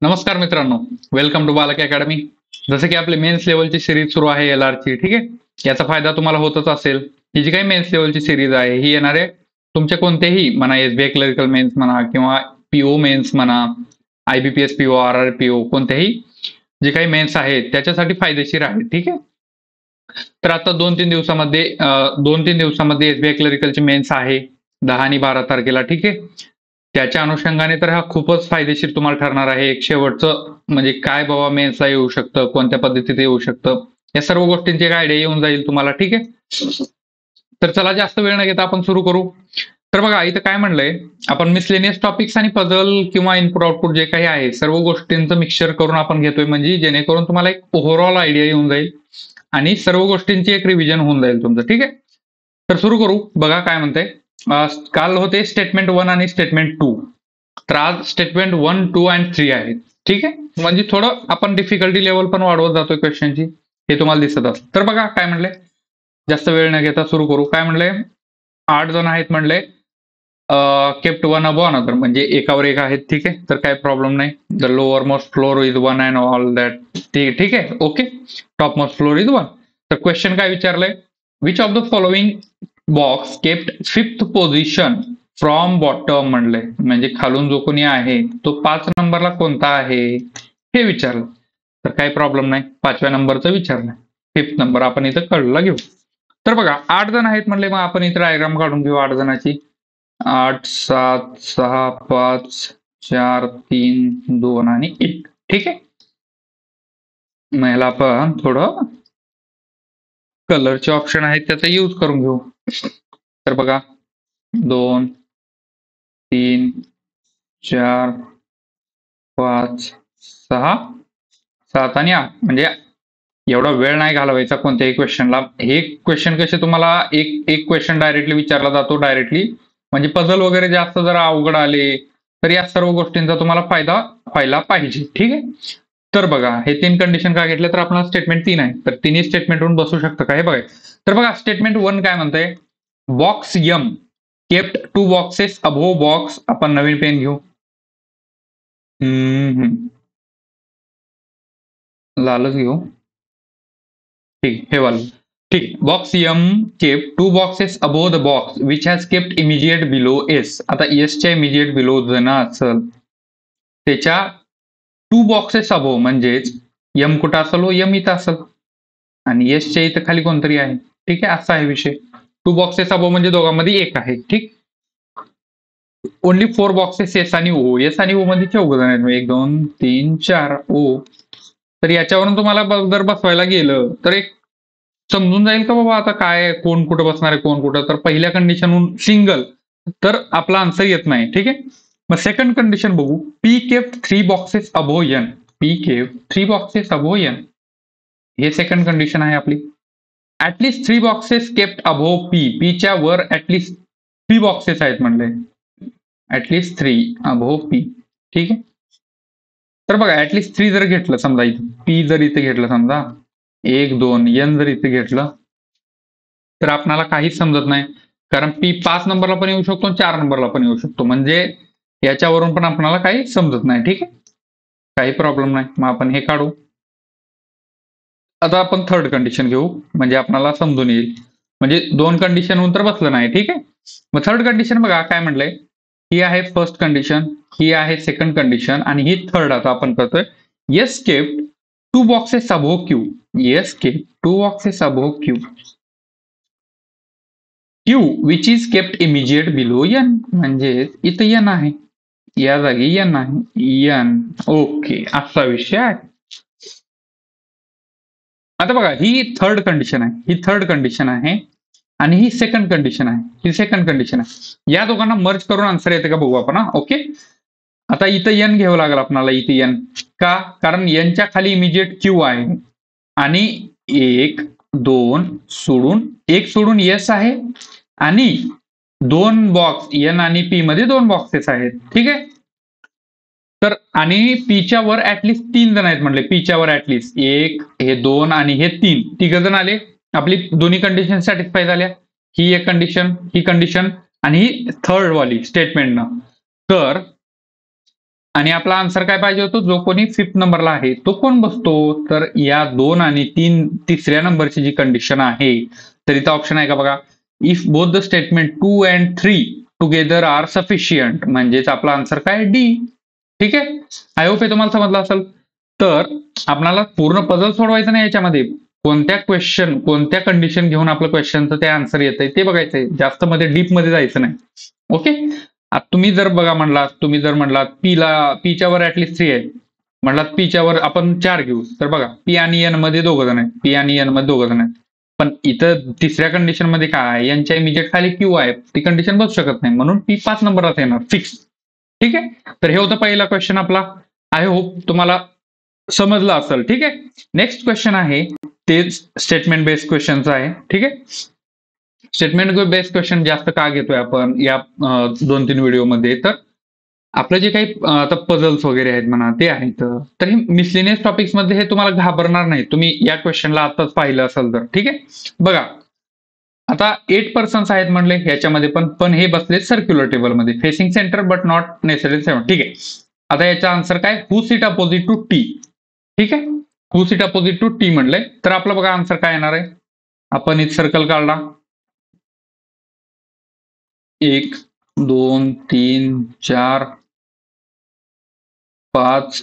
नमस्कार मित्रांनो, welcome to बालक अकॅडमी. जसं की आपली मेन्स लेवलची सिरीज सुरू आहे LR ची, ठीक आहे. याचा फायदा तुम्हाला होतच असेल. ही जी काही मेन्स लेवलची सिरीज आहे ही येणार आहे तुमच्या कोणतेही म्हणा SBI क्लरिकल मेन्स म्हणा किंवा PO मेन्स म्हणा, IBPS PO, RR PO कोणत्याही जे काही मेन्स आहेत त्याच्यासाठी फायदेशीर आहे, ठीक आहे. तर आता 2-3 दिवसामध्ये SBI क्लरिकलची मेन्स आहे 10 आणि 12 तारखेला, ठीक आहे. त्याच्या अनुषंगाने तर हा खूपच फायदेशीर तुम्हाला ठरणार आहे. एक शेवटचं म्हणजे काय बाबा मेन्सला येऊ शकतं, कोणत्या पद्धतीत येऊ शकतं, या सर्व गोष्टींची एक आयडिया येऊन जाईल तुम्हाला, ठीक आहे. तर चला जास्त वेळ न घेता आपण सुरू करू. तर बघा इथं काय म्हणलंय, आपण मिसलेनियस टॉपिक्स आणि पझल किंवा इनपुट आउटपुट जे काही आहे सर्व गोष्टींचं मिक्सचर करून आपण घेतोय, म्हणजे जेणेकरून तुम्हाला एक ओव्हरऑल आयडिया येऊन जाईल आणि सर्व गोष्टींची एक रिव्हिजन होऊन जाईल तुमचं, ठीक आहे. तर सुरू करू. बघा काय म्हणतंय, काल होते स्टेटमेंट 1 आणि स्टेटमेंट 2. तर आज स्टेटमेंट 1, 2 आणि 3 आहेत, ठीक आहे. म्हणजे थोडं आपण डिफिकल्टी लेवल पण वाढवत जातोय क्वेश्चनची, हे तुम्हाला दिसत असतं. तर बघा काय म्हणलंय, जास्त वेळ न घेता सुरू करू. काय म्हणलंय, 8 जण आहेत म्हणले, केप्ट वन अबो अनदर, म्हणजे एकावर एक आहेत, ठीक आहे. तर काही प्रॉब्लेम नाही. The lowermost floor is 1 and all that, ठीक आहे, okay. Topmost floor is 1. तर क्वेश्चन काय विचारलंय, which of the following box kept 5th position from bottom म्हणलंय, म्हणजे खालून जो कोणी आहे तो 5 नंबरला कोणता आहे हे विचारलं. तर काही प्रॉब्लेम नाही, 5व्या नंबरचं विचारलं. 5th नंबर आपण इथं कळला घेऊ. तर बघा 8 जण आहेत म्हणले, मग आपण इथं डायग्राम काढून घेऊ 8 जणांची. 8, 7, 6, 5, 4, 3, 2 आणि 1, ठीक आहे. मग ह्याला आपण थोडं कलरचे ऑप्शन आहेत त्याचा यूज करून घेऊ. तर बघा 2, 3, 4, 5, 6, 7 आणि 8. म्हणजे एवढा वेळ नाही घालवायचा कोणत्याही क्वेश्चनला. हे क्वेश्चन कसे तुम्हाला एक क्वेश्चन डायरेक्टली विचारला जातो डायरेक्टली, म्हणजे पझल वगैरे जास्त जरा अवघड आले तर या सर्व गोष्टींचा तुम्हाला फायदा व्हायला पाहिजे, ठीक आहे. तर बघा हे 3 कंडिशन काय घेतलं, तर आपला स्टेटमेंट 3 आहे, तर तिन्ही स्टेटमेंटवरून बसू शकतं का हे बघा. तर बघा स्टेटमेंट 1 काय म्हणतंय, box M kept 2 boxes above box. आपण नवीन पेन घेऊ, लालच घेऊ, ठीक, हे वाला, ठीक. Box M kept 2 boxes above the box which has kept immediate below S. आता S च्या इमिजिएट बिलो जण असेल त्याच्या 2 बॉक्सेस अबोव, म्हणजेच M कुठं असेल हो, M इथं असेल आणि S च्या इथं खाली कोणतरी आहे, ठीक आहे. असा आहे विषय. 2 बॉक्सेस अबोव म्हणजे दोघांमध्ये एक आहे, ठीक. ओनली 4 बॉक्सेस S आणि O. S आणि O मध्ये 4 जण आहेत, 1, 2, 3, 4 O. तर याच्यावरून तुम्हाला जर बसवायला गेलं तर एक समजून जाईल का बाबा आता काय कोण कुठं बसणार आहे कोण कुठं. तर पहिल्या कंडिशनहून सिंगल तर आपला आन्सर येत नाही, ठीक आहे. मग सेकंड कंडिशन बघू, P केप्ट 3 बॉक्सेस अबो N. P केप्ट 3 बॉक्सेस अबो N, हे सेकंड कंडिशन आहे आपली. ऍटलिस्ट 3 बॉक्सेस केप्ट अबो P. P च्या वर ऍटलिस्ट 3 बॉक्सेस आहेत म्हणले, ऍटलिस्ट 3 अबो P, ठीक आहे. तर बघा ऍटलिस्ट 3 जर घेतलं समजा, इथं P जर इथे घेतलं समजा 1, 2, N जर इथे घेतलं तर आपल्याला काहीच समजत नाही, कारण P 5 नंबरला पण येऊ शकतो 4 नंबरला पण येऊ शकतो, म्हणजे याच्यावरून पण आपल्याला काही समजत नाही, ठीक आहे. काही प्रॉब्लेम नाही, मग आपण हे काढू. आता आपण थर्ड कंडिशन घेऊ, म्हणजे आपल्याला समजून येईल, म्हणजे 2 कंडिशन तर बसलं नाही, ठीक आहे. मग थर्ड कंडिशन बघा काय म्हटलंय, ही आहे फर्स्ट कंडिशन, ही आहे सेकंड कंडिशन आणि ही थर्ड आता आपण करतोय. Yes kept 2 boxes above Q. Yes kept 2 boxes above Q. Q which is kept immediate below N, म्हणजे इथं N आहे, या जागी N आहे, N, ओके, असा विषय आहे. आता बघा ही थर्ड कंडिशन आहे, ही थर्ड कंडिशन आहे आणि ही सेकंड कंडिशन आहे, ही सेकंड कंडिशन आहे. या दोघांना मर्ज करून आन्सर येते का बघू आपण, ओके. आता इथं N घ्यावं लागेल आपल्याला, इथे N का, कारण N च्या खाली इमिजिएट Q आहे आणि 1, 2 सोडून 1 सोडून S आहे आणि 2 बॉक्स N आणि P मध्ये 2 बॉक्सेस आहेत, ठीक आहे. तर आणि P च्या वर ऍटलिस्ट 3 जण आहेत म्हणले, P च्या वर ऍटलिस्ट 1, हे 2 आणि हे 3, 3 जण आले. आपली दोन्ही कंडिशन सॅटिस्फाय झाल्या, ही एक कंडिशन, ही कंडिशन आणि ही थर्ड वाली स्टेटमेंट न. तर आणि आपला आन्सर काय पाहिजे होतो, जो कोणी 5th नंबरला आहे तो कोण बसतो, तर या 2 आणि 3 तिसऱ्या नंबरची जी कंडिशन आहे, तर इथं ऑप्शन आहे का बघा, if both the statement 2 and 3 together are sufficient, म्हणजेच आपला आन्सर काय डी. ठीक आहे, आय होप हे तुम्हाला समजलं असेल. तर आपल्याला पूर्ण पझल सोडवायचं नाही, याच्यामध्ये कोणत्या क्वेश्चन कोणत्या कंडिशन घेऊन आपलं क्वेश्चनचं ते आन्सर येतंय ते बघायचंय, जास्त मध्ये डीप मध्ये जायचं नाही. ओके, आता तुम्ही जर म्हणलात पीच्या वर ऍटलिस्ट 3 आहे, म्हणलात पीच्या वर आपण 4 घेऊ, तर बघा पी आणि एन मध्ये दोघ जण आहेत, पी आणि एन मध्ये दोघ जण आहेत. पण इथं तिसऱ्या कंडिशन मध्ये काय आहे, यांच्या इमिजिएट खाली क्यू आहे, ती कंडिशन बसू शकत नाही, म्हणून पी 5 नंबरात येणार फिक्स. ठीक आहे, तर हे होतं पहिला क्वेश्चन आपला. आय होप तुम्हाला समजलं असेल. ठीक आहे, नेक्स्ट क्वेश्चन आहे ते स्टेटमेंट बेस्ड क्वेश्चनचं आहे. ठीक आहे, स्टेटमेंट बेस्ड क्वेश्चन जास्त का घेतोय आपण या 2-3 व्हिडिओमध्ये, तर आपलं जे काही आता पझल्स वगैरे आहेत म्हणा ते आहेत, तर हे मिसलिनियस टॉपिक्स मध्ये हे तुम्हाला घाबरणार नाही, तुम्ही या क्वेश्चनला आताच पाहिलं असेल तर. ठीक आहे, बघा आता 8 पर्सन्स आहेत म्हणले याच्यामध्ये, पण हे बसले सर्क्युलर टेबलमध्ये, facing centre but not necessary 7. ठीक आहे, आता याचा आन्सर काय, हू सीट अपोजिट टू टी. ठीक आहे, हू सीट अपोजिट टू टी म्हणलंय, तर आपलं बघा आन्सर काय येणार आहे, आपण इथे सर्कल काढला, 1 2 3 4 5,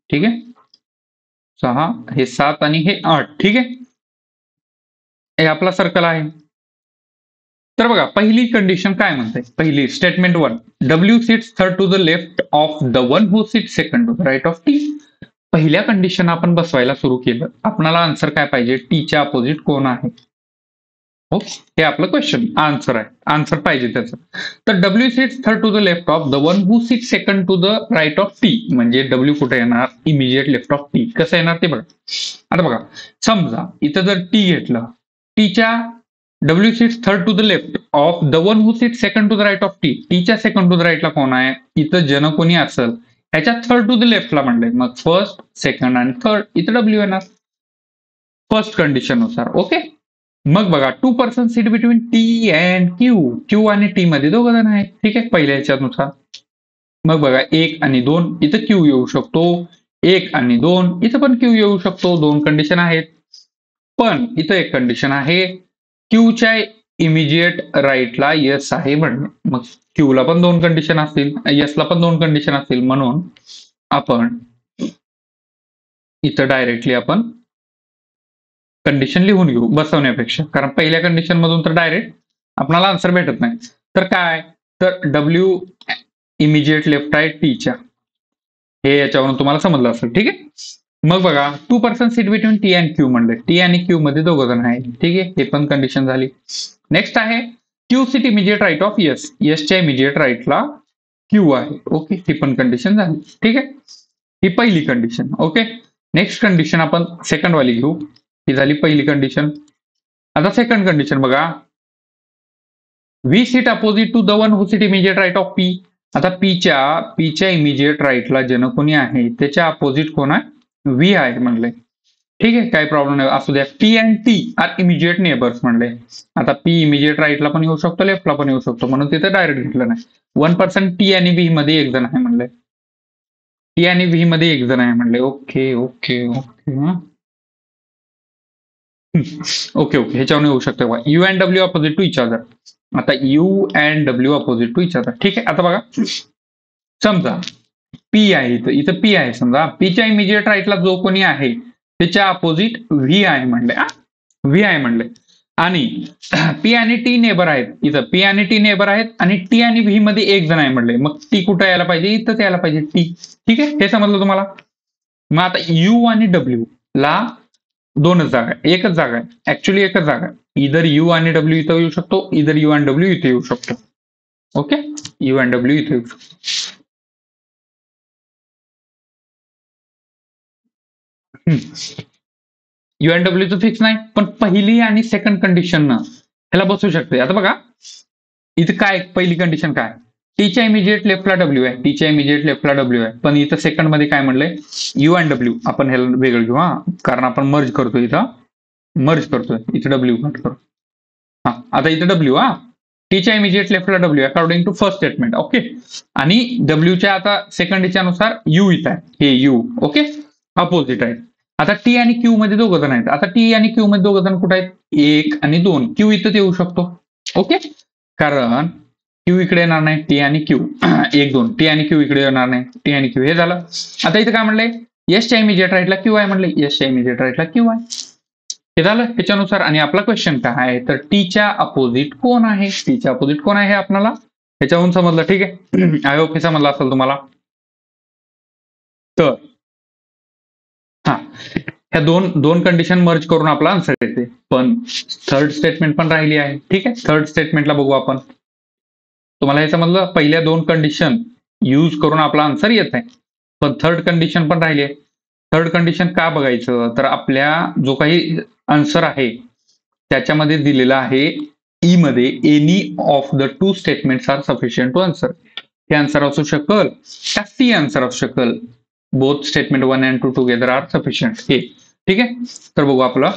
ठीक आहे, 6, हे 7 आणि हे 8. ठीक आहे, हे आपला सर्कल आहे. तर बघा पहिली कंडिशन काय म्हणते, पहिली statement 1, W sits third to the left of the one who sit second to the right of T. पहिल्या कंडिशन आपण बसवायला सुरू केलं, आपल्याला आन्सर काय पाहिजे, टीच्या अपोजिट कोण आहे. ओके, हे आपलं क्वेश्चन आन्सर आहे, आन्सर पाहिजे त्याचं. तर W sits third to the left of the one who sit second to the right of T, म्हणजे डब्ल्यू कुठे येणार, इमिजिएट लेफ्ट ऑफ टी. कसं येणार ते बघा. आता बघा समजा इथं जर टी घेतलं, टीच्या W sits third to the left of the one who sit second to the right of T, टीच्या सेकंड टू द राईटला कोण आहे, इथं जन कोणी असेल ह्याच्या थर्ड टू द लेफ्टला म्हणलंय, मग फर्स्ट सेकंड आणि थर्ड इथं डब्ल्यू येणार फर्स्ट कंडिशन नुसार. ओके, मग बघा 2 person sit between T and Q, Q आणि टी मध्ये दोघं जण आहेत. ठीक आहे, पहिल्या ह्याच्यानुसार. मग बघा 1 आणि 2 इथं क्यू येऊ शकतो, 1 आणि 2 इथं पण क्यू येऊ शकतो, 2 कंडिशन आहेत. पण इथं एक कंडिशन आहे, क्यूच्या इमिजिएट राईटला यस आहे म्हणणे, मग क्यूला पण 2 कंडिशन असतील, यसला पण 2 कंडिशन असतील, म्हणून आपण इथं डायरेक्टली आपण कंडिशन लिहून घेऊ बसवण्यापेक्षा, कारण पहिल्या कंडिशन मधून तर डायरेक्ट आपल्याला आन्सर भेटत नाही. तर काय, तर डब्ल्यू इमिजिएट लेफ्ट आहे टीच्या, हे याच्यावरून तुम्हाला समजलं असेल. ठीक आहे, मग बघा 2 person sit between T and Q म्हणले, टी आणि क्यू मध्ये दोघं जण आहेत. ठीक आहे, हे पण कंडिशन झाली. नेक्स्ट आहे Q seat immediate right of S, यसच्या इमिजिएट राईटला क्यू आहे. ओके, ही पण कंडिशन झाली. ठीक आहे, ही पहिली कंडिशन. ओके, नेक्स्ट कंडिशन आपण सेकंड वाली घेऊ, ही झाली पहिली कंडिशन. आता सेकंड कंडिशन बघा, V seat opposite to the one who seat immediate right of P. आता पीच्या इमिजिएट राईटला जन कोणी आहे त्याच्या अपोजिट कोण आहे, व्ही आहे म्हणले. ठीक आहे, काय प्रॉब्लेम नाही, असू द्या. P and T are immediate neighbours म्हणले. आता पी इमिजिएट राईटला पण येऊ शकतो, लेफ्टला पण येऊ शकतो, म्हणून तिथे डायरेक्ट घेतलं नाही. 1 पर्सन टी आणि व्ही मध्ये एक जण आहे म्हणले, टी आणि व्ही मध्ये एक जण आहे म्हणले. Okay okay okay okay okay, ह्याच्यावर येऊ शकतो U and W opposite to each other. आता U and W opposite to each other. ठीक आहे, आता बघा समजा पी आहे, इथं पी आहे, समजा पीच्या इमिजिएट राईटला जो कोणी आहे त्याच्या अपोजिट व्ही आहे म्हणले, व्ही आहे म्हणले. आणि पी आणि टी नेबर आहेत, इथं पी आणि टी नेबर आहेत आणि टी आणि व्ही मध्ये एक जण आहे म्हणले, मग टी कुठं यायला पाहिजे, इथंच यायला पाहिजे टी. ठीक आहे, हे समजलं तुम्हाला. मग आता यू आणि डब्ल्यू ला 2च जागा आहे, एकच जागा आहे, ऍक्च्युली एकच जागा आहे. इधर यू आणि डब्ल्यू इथं येऊ शकतो, इधर यू आणि डब्ल्यू इथे येऊ शकतो. ओके, यू आणि डब्ल्यू इथे येऊ शकतो. यू अँड डब्ल्यूचं फिक्स नाही, पण पहिली आणि सेकंड कंडिशन ह्याला बसू शकते. आता बघा इथं काय, पहिली कंडिशन काय, टीच्या इमिजिएट लेफ्टला डब्ल्यू आहे, टीच्या इमिजिएट लेफ्टला डब्ल्यू आहे, पण इथं सेकंड मध्ये काय म्हणलंय, यू अँड डब्ल्यू. आपण ह्याला वेगळं घेऊ, कारण आपण मर्ज करतोय, इथं मर्ज करतोय, इथं डब्ल्यू कट करू. आता इथं डब्ल्यू, टीच्या इमिजिएट लेफ्टला W according to first statement. Okay. आणि डब्ल्यूच्या आता सेकंडच्या नुसार यू इथं आहे, हे यू. ओके. अपोजिट आहे. आता टी आणि क्यू मध्ये दोघं जण आहेत. आता टी आणि क्यू मध्ये दोघं जण कुठे आहेत? 1 आणि 2. क्यू इथं येऊ शकतो. ओके. कारण क्यू इकडे येणार नाही, टी आणि क्यू 1 2. टी आणि क्यू इकडे येणार नाही, टी आणि क्यू. हे झालं. आता इथं काय म्हणलंय? एसच्या इमिजिएट राईटला क्यू आहे म्हणले, एसच्या इमिजिएट राईटला क्यू आहे. हे झालं त्याच्यानुसार. आणि आपला क्वेश्चन काय आहे तर टीच्या अपोजिट कोण आहे? टीच्या अपोजिट कोण आहे हे आपल्याला ह्याच्यावरून समजलं. ठीक आहे. आय होप हे समजलं असेल तुम्हाला. तर हा, ह्या दोन कंडिशन मर्ज करून आपला आन्सर येते. पण थर्ड स्टेटमेंट पण राहिली आहे. ठीक आहे. थर्ड स्टेटमेंटला बघू आपण. तुम्हाला हे समजलं, पहिल्या 2 कंडिशन यूज करून आपला आन्सर येत आहे. पण थर्ड कंडिशन पण राहिली आहे. थर्ड कंडिशन का बघायचं तर आपल्या जो काही आन्सर आहे त्याच्यामध्ये दिलेला आहे ई मध्ये any of the 2 statements are sufficient to answer. हे आन्सर असू शकल का सी आन्सर असू शकल. Both statement 1 and 2 together are sufficient. हे ठीक आहे. तर बघू आपलं.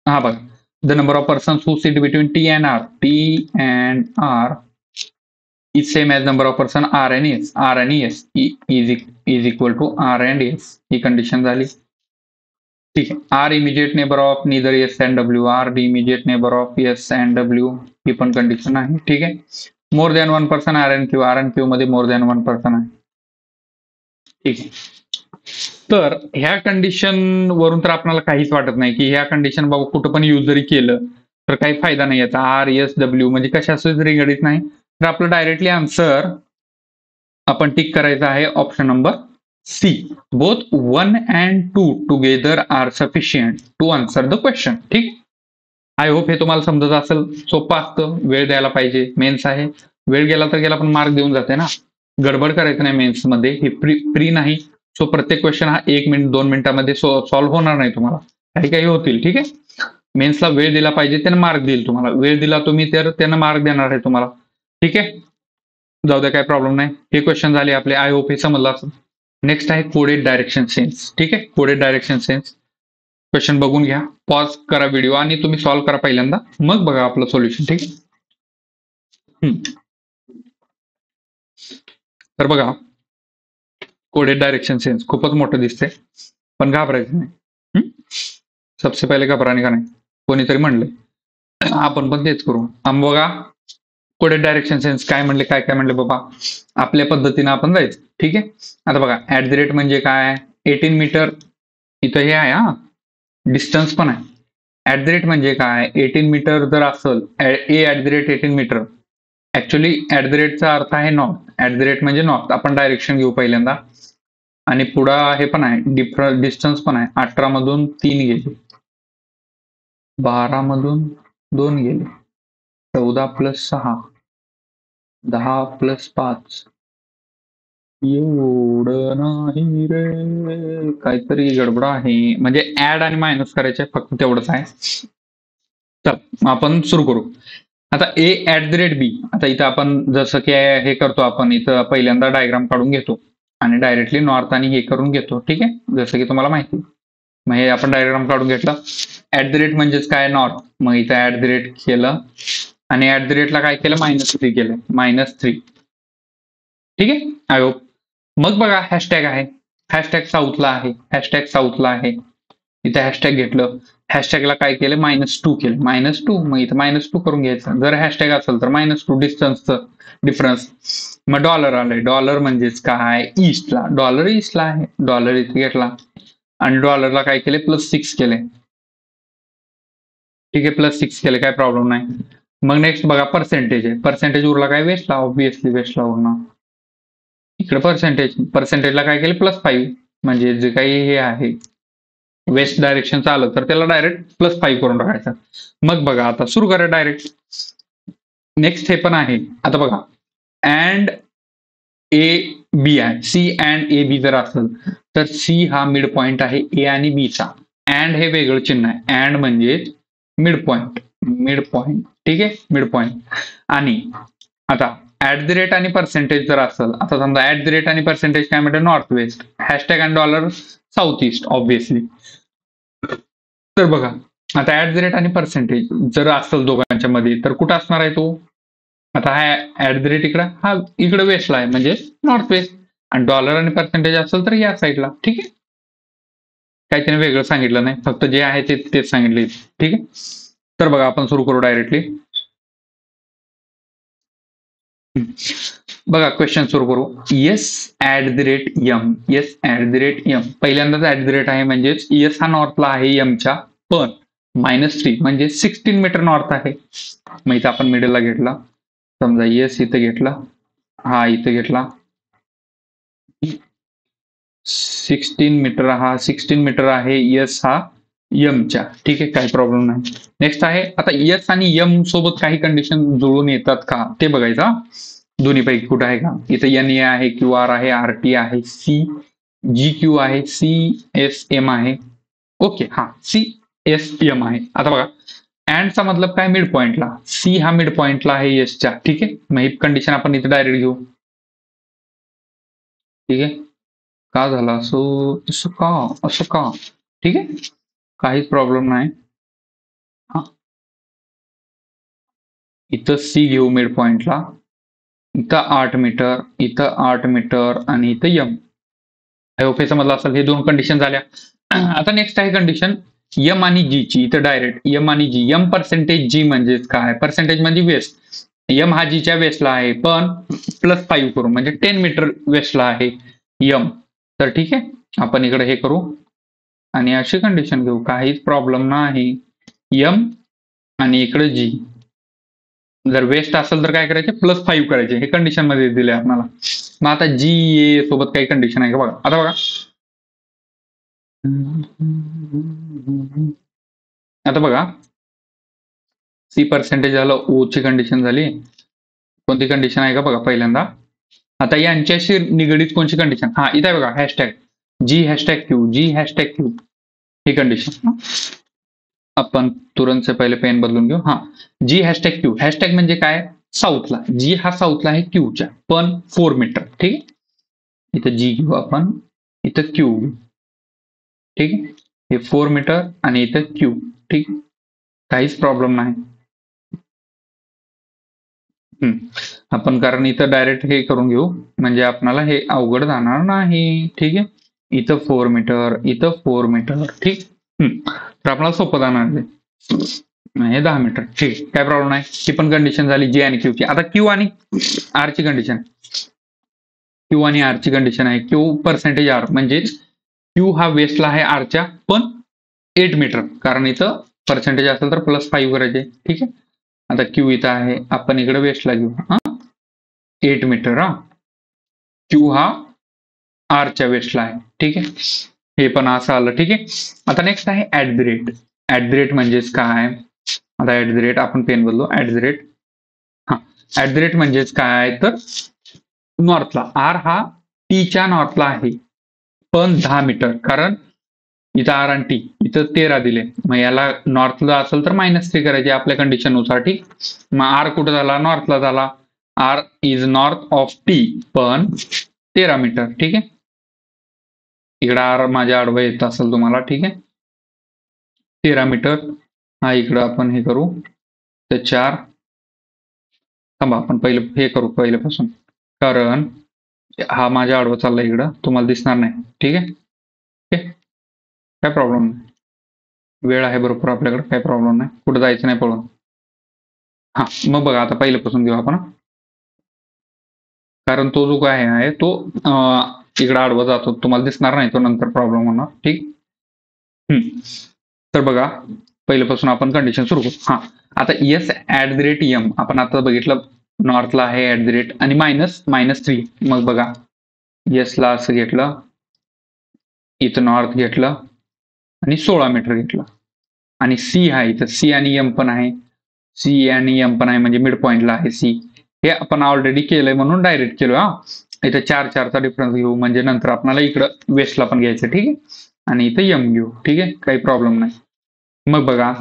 हा बघा, the number of persons who sit between T and R, T and R is same as number of person R and S. R and S is equal to R and S. He condition झाली. ठीक आहे. R immediate neighbor of neither S and W. R the immediate neighbor of S and W. ही पण condition आहे. ठीक आहे. More than 1 person R and Q. R and Q मध्ये more than 1 person आहे. ठीक आहे. तर ह्या कंडिशन वरून तर आपल्याला काहीच वाटत नाही की ह्या कंडिशन बाबा कुठं पण यूज जरी केलं तर काही फायदा नाही याचा. R S W म्हणजे कशाच निगडीत नाही. तर आपलं डायरेक्टली आन्सर आपण टिक करायचं आहे option number C. Both 1 and 2 together are sufficient to answer the question. ठीक. आय होप हे तुम्हाला समजत असेल. सोपं असतं, वेळ द्यायला पाहिजे. मेन्स आहे, वेळ गेला तर गेला पण मार्क देऊन जाते ना. गडबड करायचं नाही मेन्स मध्ये. हे प्री नाही. सो प्रत्येक क्वेश्चन हा 1 मिनिट 2 मिनिटामध्ये सॉल्व्ह होणार नाही तुम्हाला. काही होतील. ठीक आहे. मेन्सला वेळ दिला पाहिजे, त्यानं मार्क देईल तुम्हाला. वेळ दिला तुम्ही तर त्यानं मार्क देणार आहे तुम्हाला. ठीक आहे. जाऊ द्या, काही प्रॉब्लेम नाही. हे क्वेश्चन झाले आपले. आय होप हे समजलं असेल. नेक्स्ट आहे कोडेड डायरेक्शन सेन्स. ठीक आहे. कोडेड डायरेक्शन सेन्स क्वेश्चन बघून घ्या, पॉज करा व्हिडिओ आणि तुम्ही सॉल्व्ह करा पहिल्यांदा, मग बघा आपलं सोल्युशन. ठीक आहे. तर बघा, कोडेड डायरेक्शन सेन्स खूपच मोठं दिसतंय, पण घाबरायचं नाही. सबसे पहिले घाबराने का नाही, कोणीतरी म्हणले, आपण पण तेच करू. बघा कोडेड डायरेक्शन सेन्स काय म्हणले, काय म्हणले बाबा, आपल्या पद्धतीने आपण जायचं. ठीक आहे. आता बघा, ऍट द रेट म्हणजे काय, 18 मीटर इथं हे आहे. हा, डिस्टन्स पण आहे. ऍट द रेट म्हणजे काय, 18 मीटर जर असेल, A at the rate 18 metre. Actually at the रेटचा अर्थ आहे नॉर्थ. ऍट द रेट म्हणजे नॉर्थ. आपण डायरेक्शन घेऊ पहिल्यांदा. आणि पुढं हे पण आहे, डिस्टन्स पण आहे. 18 मधून 3 गेले, 12 मधून 2 गेले, 14 + 6, 10 + 5. एवढं नाही रे, काहीतरी गडबड आहे. म्हणजे ऍड आणि मायनस करायचे, फक्त तेवढंच आहे. तर आपण सुरू करू. आता ए ऍट द रेट बी. आता इथं आपण जसं की हे करतो, आपण इथं पहिल्यांदा डायग्राम काढून घेतो आणि डायरेक्टली नॉर्थ आणि हे करून घेतो. ठीक आहे. जसं की तुम्हाला माहिती, मग हे आपण डायग्राम काढून घेतलं. ऍट द रेट म्हणजेच काय, नॉर्थ. मग इथं ऍट द रेट केलं आणि ऍट द रेटला काय केलं, -3 केलं, -3. ठीक आहे. I hope. मग बघा, हॅशटॅग आहे, हॅशटॅग साऊथला आहे, हॅशटॅग साऊथला आहे. इथे हॅशटॅग घेतलं, हॅशटॅगला काय केलं, -2 केलं, -2. मग इथं -2 करून घ्यायचं. जर हॅशटॅग असेल तर -2 डिस्टन्सचं डिफरन्स. मग डॉलर आलंय. डॉलर म्हणजेच काय, ईस्टला. डॉलर ईस्टला आहे. डॉलर इथे घेतला आणि डॉलरला काय केले, +6 केले. ठीक आहे. +6 केले, काय प्रॉब्लेम नाही. मग नेक्स्ट बघा, पर्सेंटेज आहे. पर्सेंटेज उरला काय, वेस्टला. ऑब्विसली वेस्टला उरणार. इकडे पर्सेंटेजला काय केले, +5. म्हणजे जे काही हे आहे वेस्ट डायरेक्शन आलं तर त्याला डायरेक्ट +5 करून टाकायचं. मग बघा, आता सुरू करा डायरेक्ट. नेक्स्ट हे पण आहे. आता बघा, अँड ए बी आहे. सी अँड ए बी जर असेल तर सी हा मिड पॉइंट आहे ए आणि बी चा. अँड हे वेगळं चिन्ह आहे. अँड म्हणजे मिड पॉइंट. Mid point. ठीक आहे. Mid point. आणि आता ऍट द रेट आणि पर्सेंटेज जर असेल, आता समजा ऍट द रेट आणि पर्सेंटेज काय म्हणते, नॉर्थ वेस्ट. हॅशटॅग आणि डॉलर साऊथ ईस्ट ऑब्विसली. तर बघा, आता ऍट द रेट आणि पर्सेंटेज जर असेल दोघांच्या मध्ये तर कुठं असणार आहे तो? आता हा ऍट द रेट इकडे, हा इकडे वेस्टला आहे म्हणजे नॉर्थ वेस्ट, आणि डॉलर आणि पर्सेंटेज असेल तर या साईडला. ठीक आहे, काही त्याने वेगळं सांगितलं नाही, फक्त जे आहे तेच सांगितले. ठीक आहे, तर बघा आपण सुरू करू डायरेक्टली. बघा क्वेश्चन सुरू करू. S at the rate M, S at the rate M, पहिल्यांदाच ऍट द रेट आहे म्हणजेच येस हा नॉर्थला आहे एमच्या, पण -3 म्हणजे 16 मीटर नॉर्थ आहे. मग इथं आपण मिडलला घेतला, समजा येस इथं घेतला, हा इथं घेतला 16 मीटर, हा 16 मीटर आहे यस हा यमच्या. ठीक आहे, काही प्रॉब्लेम नाही. नेक्स्ट आहे आता यस आणि यम सोबत काही कंडिशन जुळून येतात का ते बघायचं. दोन्ही पैकी कुठं आहे का? इथं एन ए आहे, क्यू आर आहे, आर टी आहे, सी जी क्यू आहे, सी एस एम आहे. ओके, हा सी एस एम आहे. आता बघा अँडचा मतलब काय? मिड पॉइंटला, सी हा मिड पॉइंटला आहे यसच्या. ठीक आहे, मग ही कंडिशन आपण इथे डायरेक्ट घेऊ. ठीक आहे, का झालं असं? असं का? ठीक आहे, काहीच प्रॉब्लेम नाही. हा, इथं सी घेऊ मिड पॉइंटला, इथं 8 मीटर, इथं 8 मीटर आणि इथं यम. आय मधला असेल. हे दोन कंडिशन झाल्या. आता नेक्स्ट आहे कंडिशन यम आणि जी ची. इथं डायरेक्ट यम आणि जी, यम पर्सेंटेज जी म्हणजेच काय? पर्सेंटेज म्हणजे वेस्ट. यम हा जीच्या वेस्टला आहे, पण +5 करू म्हणजे 10 मीटर वेस्टला आहे यम. तर ठीक आहे, आपण इकडे हे करू आणि अशी कंडिशन घेऊ, काहीच प्रॉब्लेम नाही. यम आणि इकडे जी, जर वेस्ट असेल तर काय करायचे? +5 करायचे. हे कंडिशन मध्ये दिले आपल्याला. मग आता जी ए सोबत काही कंडिशन आहे का बघा. आता बघा, आता बघा सी पर्सेंटेज झालं, ओ ची कंडिशन झाली. कोणती कंडिशन आहे का बघा पहिल्यांदा. आता यांच्याशी निगडीत कोणती कंडिशन? हा इथे बघा हॅशटॅग जी हॅशटॅग क्यू, जी हॅशटॅग क्यू, ही कंडिशन आपण तुरंत से पहिले पेन बदलून घेऊ. हा जी हॅशटॅग क्यू, हॅशटॅग म्हणजे काय? साऊथला, जी हा साऊथला आहे क्यूच्या, पण 4 मीटर. ठीक आहे, इथं जी घेऊ आपण, इथं क्यू घेऊ. ठीक आहे, हे 4 मीटर आणि इथं क्यू. ठीक, काहीच प्रॉब्लेम नाही. आपण कारण इथं डायरेक्ट हे करून घेऊ म्हणजे आपल्याला हे अवघड जाणार नाही. ठीक आहे, इथं 4 मीटर, इथं 4 मीटर. ठीक, तर आपल्याला सोपं जाणार आहे. हे 10 मीटर. ठीक, काय प्रॉब्लेम नाही. ही पण कंडिशन झाली जी आणि क्यू ची. आता क्यू आणि आर ची कंडिशन, क्यू आणि आर ची कंडिशन आहे क्यू पर्सेंटेज आर, म्हणजे क्यू हा वेस्टला आहे आरच्या, पण 8 मीटर, कारण इथं पर्सेंटेज असेल तर +5 करायचे. ठीक आहे, आता क्यू इथं आहे, आपण इकडे वेस्टला घेऊ. हा 8 मीटर, हा क्यू हा आरच्या वेस्टला आहे. ठीक आहे, हे पण असं आलं. ठीक आहे, आता नेक्स्ट आहे at the rate. At the rate म्हणजेच काय? आता ऍट द रेट आपण पेन बदलू. ऍट द रेट, हा ऍट द रेट म्हणजेच काय? तर नॉर्थला, आर हा टीच्या नॉर्थला आहे, पण 10 मीटर, कारण इथं आर आणि टी, इथं 13 दिले. मग याला नॉर्थला असेल तर -3 करायचे आपल्या कंडिशन नुसार. ठीक, मग आर कुठं झाला? नॉर्थला झाला. R is north of T, पण 13 मीटर. ठीक आहे, इकडं आर माझ्या आडवं येत असेल तुम्हाला. ठीक आहे, 13 मीटर. हा इकडं आपण हे करू तर 4. थांबा, आपण पहिलं हे करू पहिल्यापासून, कारण हा माझ्या आडवं चाललाय इकडं, तुम्हाला दिसणार नाही. ठीक आहे, काय प्रॉब्लेम नाही. वेळ आहे भरपूर आपल्याकडे, काही प्रॉब्लेम नाही. कुठं जायचं नाही पळून. हा मग बघा, आता पहिल्यापासून घेऊ आपण, कारण तो जो काय आहे तो इकडे आडवा जातो, तुम्हाला दिसणार नाही तो, नंतर प्रॉब्लेम होणार. ठीक, तर बघा पहिल्यापासून आपण कंडिशन सुरू करू. हा आता S at the rate M, आपण आता बघितलं नॉर्थला आहे ऍट द रेट आणि -3. मग बघा येसला असं घेतलं, इथं नॉर्थ घेतलं आणि 16 मीटर घेतलं, आणि सी आहे इथं, सी आणि एम पण आहे, सी आणि एम पण आहे म्हणजे मिड पॉइंटला आहे सी. हे आपण ऑलरेडी केलंय म्हणून डायरेक्ट केलं. हा इथं 4चा डिफरन्स घेऊ म्हणजे नंतर आपल्याला इकडं वेस्टला पण घ्यायचं. ठीक आहे, आणि इथं एम घेऊ. ठीक आहे, काही प्रॉब्लेम नाही. मग बघा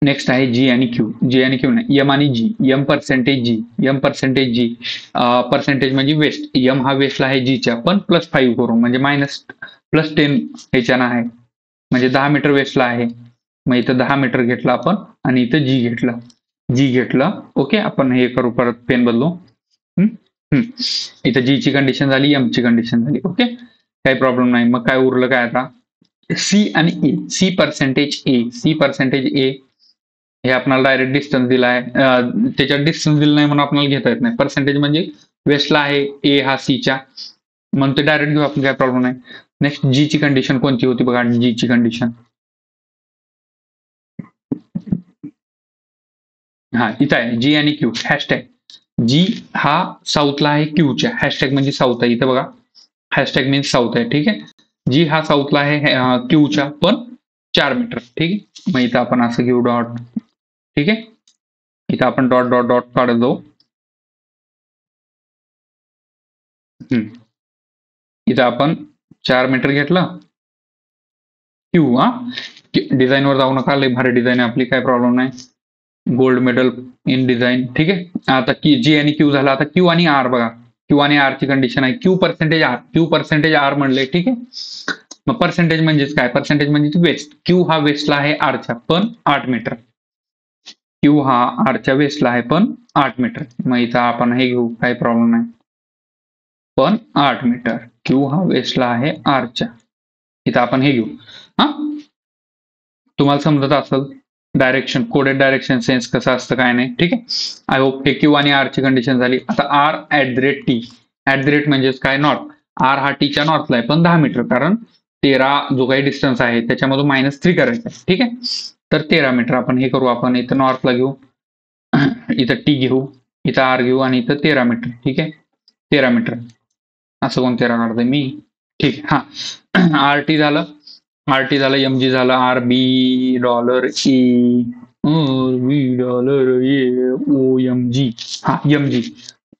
नेक्स्ट आहे जी आणि क्यू, जी आणि क्यू नाही, एम आणि जी, एम पर्सेंटेज जी, एम पर्सेंटेज जी, पर्सेंटेज म्हणजे वेस्ट, एम हा वेस्टला आहे जीच्या, पण +5 करू म्हणजे -+10 ह्याच्यानं आहे, म्हणजे 10 मीटर वेस्टला आहे. मग इथं 10 मीटर घेतलं आपण आणि इथं जी घेतलं. ओके, आपण हे करू, परत पेन बदलू. इथं जी ची कंडिशन झाली, एम ची कंडिशन झाली. ओके, काही प्रॉब्लेम नाही. मग काय उरलं काय आता, सी आणि ए. सी पर्सेंटेज ए हे आपल्याला डायरेक्ट डिस्टन्स दिला आहे. त्याच्यात डिस्टन्स दिलं नाही म्हणून आपल्याला घेता येत नाही. पर्सेंटेज म्हणजे वेस्टला आहे ए हा सीच्या, म्हणून ते डायरेक्ट घेऊ आपण, काय प्रॉब्लेम नाही. नेक्स्ट जी ची कंडिशन कोणती होती बघा, जी ची कंडिशन. हा इथं आहे जी आणि क्यू. हॅशटॅग जी हा साऊथला आहे क्यूच्या. हॅशटॅग म्हणजे साऊथ आहे इथं बघा, हॅशटॅग मीन्स साऊथ आहे. ठीक आहे, जी हा साऊथला आहे क्यूच्या, पण 4 मीटर. ठीक आहे, मग इथं आपण असं घेऊ डॉट. ठीक आहे, इथं आपण डॉट डॉट डॉट काढत जाऊ. इथं आपण 4 मीटर घेतलं. क्यू हा डिझाईनवर जाऊ नका, लय भारी डिझाईन आहे आपली, काय प्रॉब्लेम नाही. Gold medal in design. ठीक आहे, आता जी आणि क्यू झाला. आता क्यू आणि आर बघा, क्यू आणि आर ची कंडिशन आहे क्यू पर्सेंटेज आर म्हणले. ठीक आहे, मग पर्सेंटेज म्हणजेच काय, पर्सेंटेज म्हणजे वेस्ट. क्यू हा वेस्टला आहे आरच्या, पण 8 मीटर. क्यू हा आरच्या वेस्टला आहे, पण 8 मीटर. मग इथं आपण हे घेऊ, काही प्रॉब्लेम नाही, पण 8 मीटर. क्यू हा वेस्टला आहे आरच्या, इथं आपण हे घेऊ. हा, तुम्हाला समजत असेल डायरेक्शन, कोडेड डायरेक्शन सेन्स कसं असतं काय नाही. ठीक आहे, आय होप हे क्यू आणि आर ची कंडिशन झाली. आता R at the rate T. At the rate म्हणजेच काय, नॉर्थ. आर हा टीच्या नॉर्थला आहे, पण 10 मीटर, कारण 13 जो काही डिस्टन्स आहे त्याच्यामधून -3 करायचं आहे. ठीक आहे, तर 13 मीटर आपण हे करू, आपण इथं नॉर्थला घेऊ, इथं टी घेऊ, इथं आर घेऊ आणि इथं 13 मीटर. ठीक आहे, 13 मीटर. असं कोण 13 काढतोय मी. ठीक आहे, हा आर टी झालं, आरटी झालं, एम जी झालं, R B dollar A, B dollar A, O M G. हा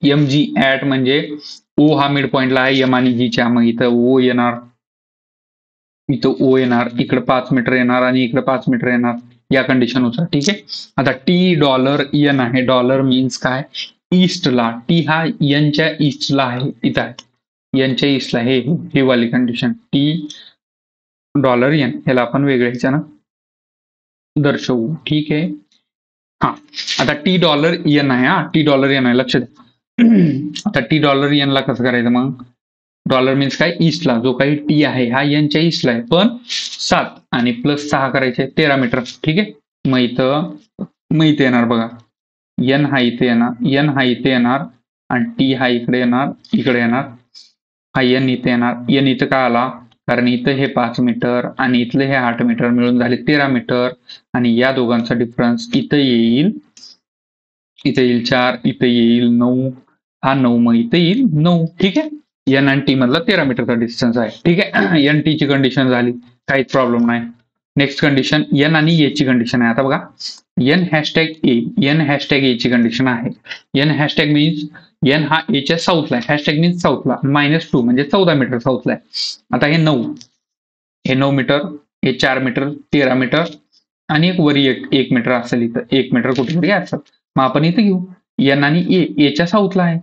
एम जी ऍट म्हणजे ओ हा मिड पॉइंटला आहे एम आणि जीच्या, मग इथं ओ येणार, इकडे 5 मीटर येणार आणि इकडे 5 मीटर येणार या कंडिशननुसार. ठीक आहे, आता टी डॉलर एन आहे. डॉलर मीन्स काय, ईस्टला. टी हा एनच्या ईस्टला आहे, इथं आहे एनच्या ईस्टला. हे वाली कंडिशन टी डॉलर एन, ह्याला आपण वेगळ्या ह्याच्यानं दर्शवू. ठीक आहे, हा आता टी डॉलर एन आहे. हा टी डॉलर एन आहे, लक्ष द्या. आता टी डॉलर एन ला कसं करायचं मग, डॉलर मीन्स काय, ईस्टला. जो काही टी आहे हा एनच्या ईस्टला आहे, पण 7 आणि +6 करायचे 13 मीटर. ठीक आहे, मग इथं येणार बघा, एन हा इथे येणार आणि टी हा इकडे येणार. हा एन इथे येणार. एन इथं का आला, कारण इथं हे 5 मीटर आणि इथले हे 8 मीटर मिळून झाले 13 मीटर, आणि या दोघांचा डिफरन्स इथं येईल 4, इथं येईल 9, हा 9, मग इथं येईल 9. ठीक आहे, एन आणि टी मधला 13 मीटरचा डिस्टन्स आहे. ठीक आहे, एन टी ची कंडिशन झाली, काहीच प्रॉब्लेम नाही. नेक्स्ट कंडिशन एन आणि ए ची कंडिशन आहे. आता बघा, एन हॅशटॅग ए ची कंडिशन आहे. एन हॅशटॅग मीन्स एन हा एच्या साऊथला आहे, हॅशटॅग मीन्स साऊथला, -2 म्हणजे 14 मीटर साऊथला आहे. आता हे 9 मीटर, हे 4 मीटर, 13 मीटर आणि एक वरी 1 मीटर असेल, इथं 1 मीटर कुठेतरी असेल. मग आपण इथं घेऊ, एन आणि एच्या साऊथला आहे,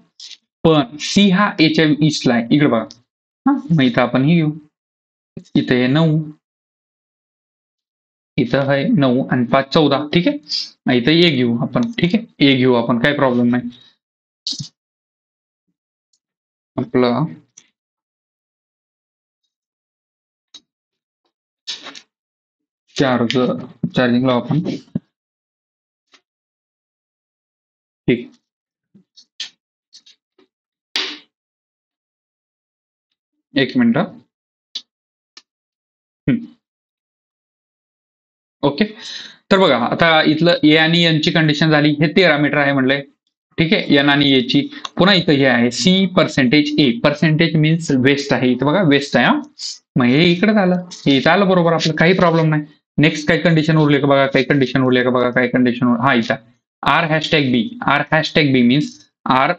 पण सी हा एच्या ईस्टला आहे, इकडे बघा. हा, मग इथं आपण हे घेऊ, इथं हे 9, इथं आहे 9 आणि 5 14. ठीक आहे, इथं ए घेऊ आपण. ठीक आहे, ए घेऊ आपण, काही प्रॉब्लेम नाही. आपलं चार्जिंग लावू आपण. ठीक, एक मिनिट. ओके, तर बघा आता इथलं ए आणि एन ची कंडिशन झाली, हे 13 मीटर आहे म्हणलंय. ठीक आहे, एन आणि ए ची. पुन्हा इथं हे आहे सी पर्सेंटेज ए. पर्सेंटेज मीन्स वेस्ट आहे, इथं बघा वेस्ट आहे. हा, मग हे इकडे झालं, हे इथं आलं बरोबर आपलं, काही प्रॉब्लेम नाही. नेक्स्ट काही कंडिशन उरले का बघा, काही कंडिशन हा इथं आर हॅशटॅग बी मीन्स आर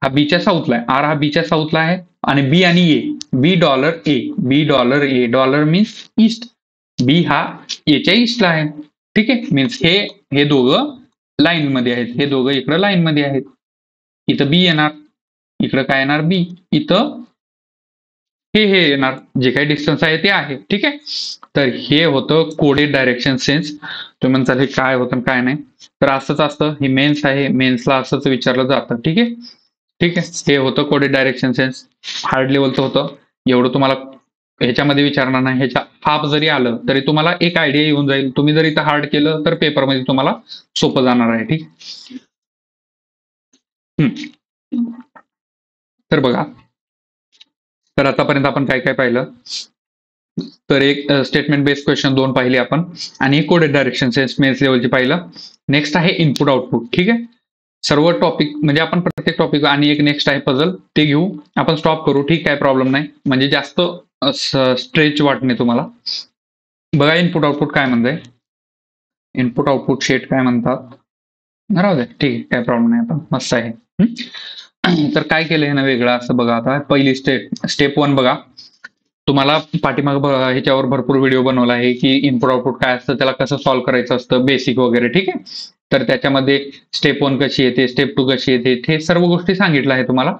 हा बीच्या साऊथला आहे, आर हा बीच्या साऊथला आहे, आणि बी आणि ए, बी dollar A. Dollar means east, बी हा एच्या ईस्टला आहे. ठीक आहे, मीन्स हे दोघं लाईन मध्ये आहेत, हे दोघं इकडं लाईन मध्ये आहेत. इथं बी येणार, इकडं काय येणार बी, इथं हे येणार, जे काही डिस्टन्स आहे ते आहे. ठीक आहे, तर हे होतं कोडेड डायरेक्शन सेन्स. तुम्ही म्हणताल हे काय होतं आणि काय नाही, तर असंच असतं. हे मेन्स आहे, मेन्सला असंच विचारलं जातं. ठीक आहे, ठीक आहे. हे होतं कोडेड डायरेक्शन सेन्स, हार्ड लेवलचं होतं. एवढं तुम्हाला ह्याच्यामध्ये विचारणार नाही. ह्याच्या हाफ जरी आलं तरी तुम्हाला एक आयडिया येऊन जाईल. तुम्ही जर इथं हार्ड केलं तर पेपरमध्ये तुम्हाला सोपं जाणार आहे. ठीक. तर बघा, तर आतापर्यंत आपण काय काय पाहिलं, तर एक स्टेटमेंट बेस्ड क्वेश्चन 2 पाहिले आपण, आणि एक कोडेड डायरेक्शन सेन्स मेन्स लेवलची पाहिलं. नेक्स्ट आहे इनपुट आउटपुट. ठीक आहे, सर्व टॉपिक म्हणजे आपण प्रत्येक टॉपिक, आणि एक नेक्स्ट आहे पझल, ते घेऊ आपण, स्टॉप करू. ठीक, काय प्रॉब्लेम नाही, म्हणजे जास्त स्ट्रेच वाटणे तुम्हाला. बघा इनपुट आउटपुट काय म्हणतंय, इनपुट आउटपुट शेट काय म्हणतात, राहू दे, ठीक आहे, काय प्रॉब्लेम नाही, आपण मस्त आहे. तर काय केलं हे ना वेगळं असं, बघा आता पहिली स्टेप 1 बघा. तुम्हाला पाठीमाग ह्याच्यावर भरपूर व्हिडिओ बनवला आहे की इनपुट आउटपुट काय असतं, त्याला कसं सॉल्व्ह करायचं असतं, बेसिक वगैरे. ठीक आहे, तर त्याच्यामध्ये स्टेप 1 कशी येते, स्टेप 2 कशी येते, हे सर्व गोष्टी सांगितलं आहे तुम्हाला.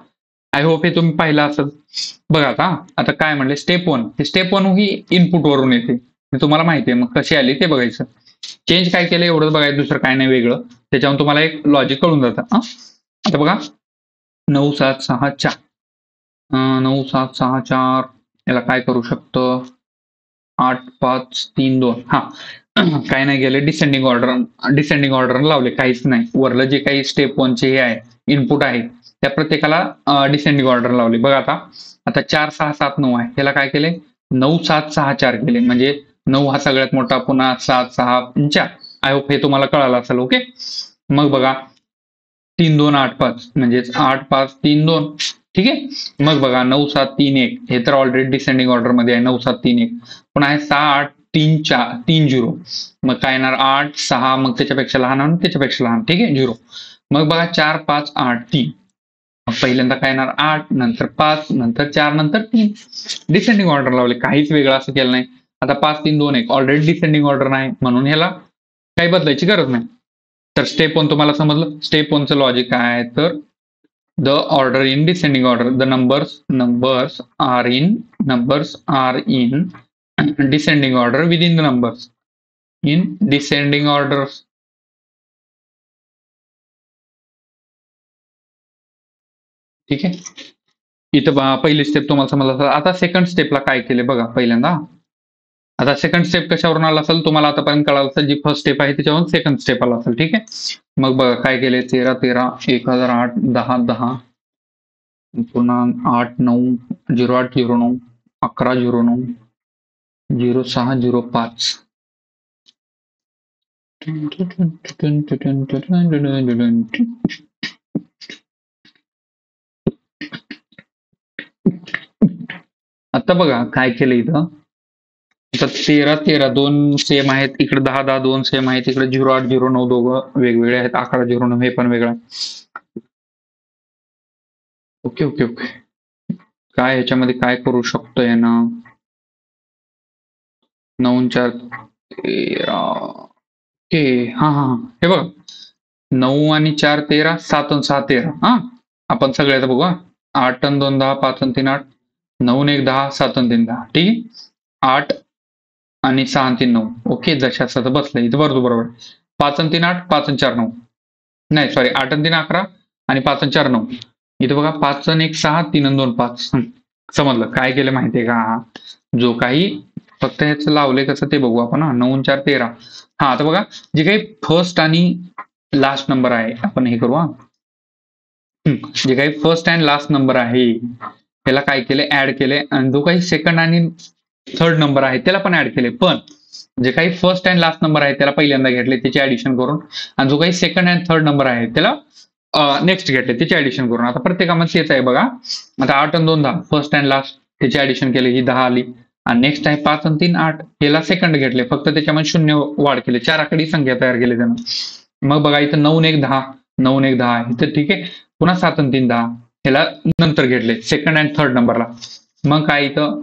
आय होप हे तुम्ही पाहिलं असेल. बघा आता काय म्हणले, स्टेप 1, हे स्टेप 1 ही इनपुट वरून येते, तुम्हाला माहिती आहे. मग कशी आली ते बघायचं. चेंज काय केलं एवढंच बघायचं, दुसरं काय नाही वेगळं. त्याच्यावर तुम्हाला एक लॉजिक कळून जातं. आता बघा 9764, 9764 याला काय करू शकतो, 8532. हा, काय नाही गेले, डिसेंडिंग ऑर्डर लावले, काहीच नाही. वरलं जे काही स्टेप 1 चे हे आहे इनपुट आहे, त्या प्रत्येकाला डिसेंडिंग ऑर्डर लावले. बघा आता 4679 आहे, याला काय केले, 9764 केले. म्हणजे 9 हा सगळ्यात मोठा, पुन्हा 764. आय होप हे तुम्हाला कळालं असेल. ओके, मग बघा 3285 म्हणजेच 8532. ठीक आहे, मग बघा 9731, हे तर ऑलरेडी डिसेंडिंग ऑर्डर मध्ये आहे. 9731 पण आहे 6830. मग काय येणार, 8 6, मग त्याच्यापेक्षा लहान आणि त्याच्यापेक्षा लहान. ठीक आहे, 0. मग बघा 4583, मग पहिल्यांदा काय येणार, 8, नंतर 5, नंतर 4, नंतर 3. डिसेंडिंग ऑर्डर लावले, काहीच वेगळं असं केलं नाही. आता 5321 ऑलरेडी डिसेंडिंग ऑर्डर नाही, म्हणून ह्याला काही बदलायची गरज नाही. तर स्टेप 1 तुम्हाला समजलं. स्टेप 1 चं लॉजिक काय आहे, तर the order in descending order, the numbers are in descending order within the numbers in descending order. ठीक आहे, इथं पहिली स्टेप तुम्हाला समजलं. आता सेकंड स्टेपला काय केले बघा पहिल्यांदा. आता सेकंड स्टेप कशावरून आला असेल तुम्हाला आतापर्यंत कळालं असेल, जी फर्स्ट स्टेप आहे त्याच्यावरून सेकंड स्टेप आला असेल. ठीक आहे, मग बघा काय केले, 13 13, 1008, 10 10, पुन्हा 8 9, 08 09, 11 09, 06 05. आता बघा काय केलं इथं, आता 13 13 दोन सेम आहेत, इकडे 10 10 दोन सेम आहेत, इकडे 08 09 दोघं वेगवेगळे आहेत, 11 09 हे पण वेगळं. ओके ओके ओके, काय ह्याच्यामध्ये काय करू शकतोय ना, 9 4 13. ओके, हा हा, हे बघा 9 आणि 4 13, 7 आणि 6 13. हा, आपण सगळ्याचं बघू. 8 आणि 2 10, 5 आणि 3 8, 9 आणि 1 10, 7 आणि 3 10. ठीक आहे, 8 आणि 6 आणि 3 9. ओके, जशाचं बसलंय इथं बरोबर. 5 आणि 3 8, 5 आणि 4 9, नाही सॉरी, 8 आणि 3 11 आणि 5 आणि 4 9. इथं बघा 5 आणि 1 6, 3 आणि 2 5. समजलं काय केलं माहितीये का, जो काही फक्त ह्याचं लावलंय कसं ते बघू आपण. 9 4 13. हा, आता बघा जे काही फर्स्ट आणि लास्ट नंबर आहे आपण हे करू. जे काही फर्स्ट अँड लास्ट नंबर आहे त्याला काय केले, ऍड केले, आणि जो काही सेकंड आणि थर्ड नंबर आहे त्याला पण ऍड केले. पण जे काही फर्स्ट अँड लास्ट नंबर आहे त्याला पहिल्यांदा घेतले त्याचे ऍडिशन करून, आणि जो काही सेकंड अँड थर्ड नंबर आहे त्याला नेक्स्ट घेतले त्याचे ऍडिशन करून. आता प्रत्येकामध्ये तेच आहे बघा. आता 8 आणि 2 10, फर्स्ट अँड लास्ट त्याचे ऍडिशन केले, ही 10 आली. आणि नेक्स्ट आहे 5 आणि 3 8, याला सेकंड घेतले, फक्त त्याच्यामध्ये 0 वाढ केले, 4 आकडी संख्या तयार केली त्यानं. मग बघा इथं 9 1 10, 9 1 10 आहे तर ठीक आहे. पुन्हा 7 आणि 3 10, ह्याला नंतर घेतले सेकंड अँड थर्ड नंबरला. मग काय इथं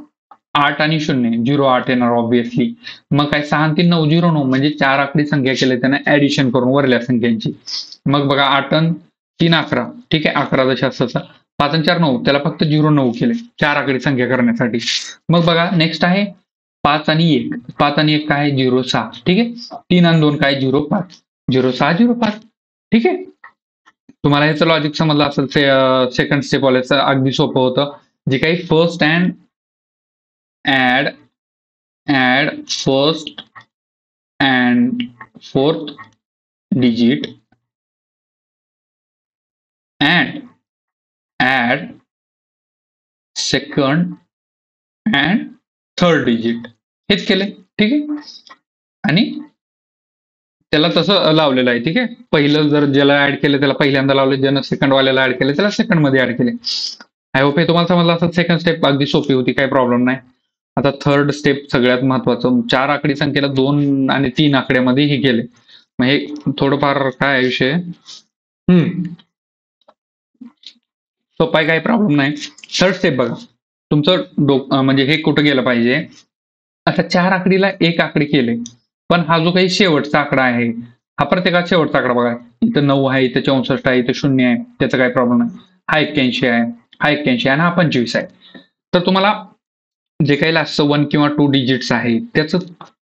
8 आणि 0 08 येणार ऑब्व्हियसली. मग काय 6 आणि 3 9 09, म्हणजे 4 आकडी संख्या केले त्यानं ऍडिशन करून वरल्या संख्यांची. मग बघा 8 आणि 3 11, ठीक आहे, 11 जशा असतं. 5 आणि 4 9, त्याला फक्त 09 केले 4 आकडी संख्या करण्यासाठी. मग बघा नेक्स्ट आहे 5 आणि 1, 5 आणि 1 काय 0, 6. ठीक आहे. 3 आणि 2 काय 0, 5. 0, 6, 0, 5. ठीक आहे. तुम्हाला ह्याचं लॉजिक समजलं असेल. सेकंड स्टेप वाल्याचं अगदी सोपं होतं. जे काही first and add first and fourth digit and add second and third digit, हेच केले. ठीक आहे. आणि त्याला तसं लावलेलं आहे. ठीक आहे. पहिलं जर ज्याला ऍड केलं त्याला पहिल्यांदा लावले, ज्यानं सेकंड वाल्याला ऍड केले त्याला सेकंड मध्ये ऍड केले. आय होप हे तुम्हाला समजलं असेल. सेकंड स्टेप अगदी सोपी होती, काही प्रॉब्लेम नाही. आता थर्ड स्टेप सगळ्यात महत्वाचं. 4 आकडी संख्येला 2 आणि 3 आकड्यामध्ये हे केले. मग हे थोडंफार काय विषय सोपा आहे, काही प्रॉब्लेम नाही. थर्ड स्टेप बघा. तुमचं म्हणजे हे कुठं गेलं पाहिजे. आता 4 आकडीला 1 आकडी केले, पण हा जो काही शेवटचा आकडा आहे हा प्रत्येकाचा शेवटचा आकडा बघा. इथं 9 आहे, इथं 64 आहे, इथं 0 आहे, त्याचा काही प्रॉब्लेम नाही. हा 81 आहे, हा 81 आणि हा 25 आहे. तर तुम्हाला जे काही लास्टचं 1 किंवा 2 डिजिट्स आहे त्याचं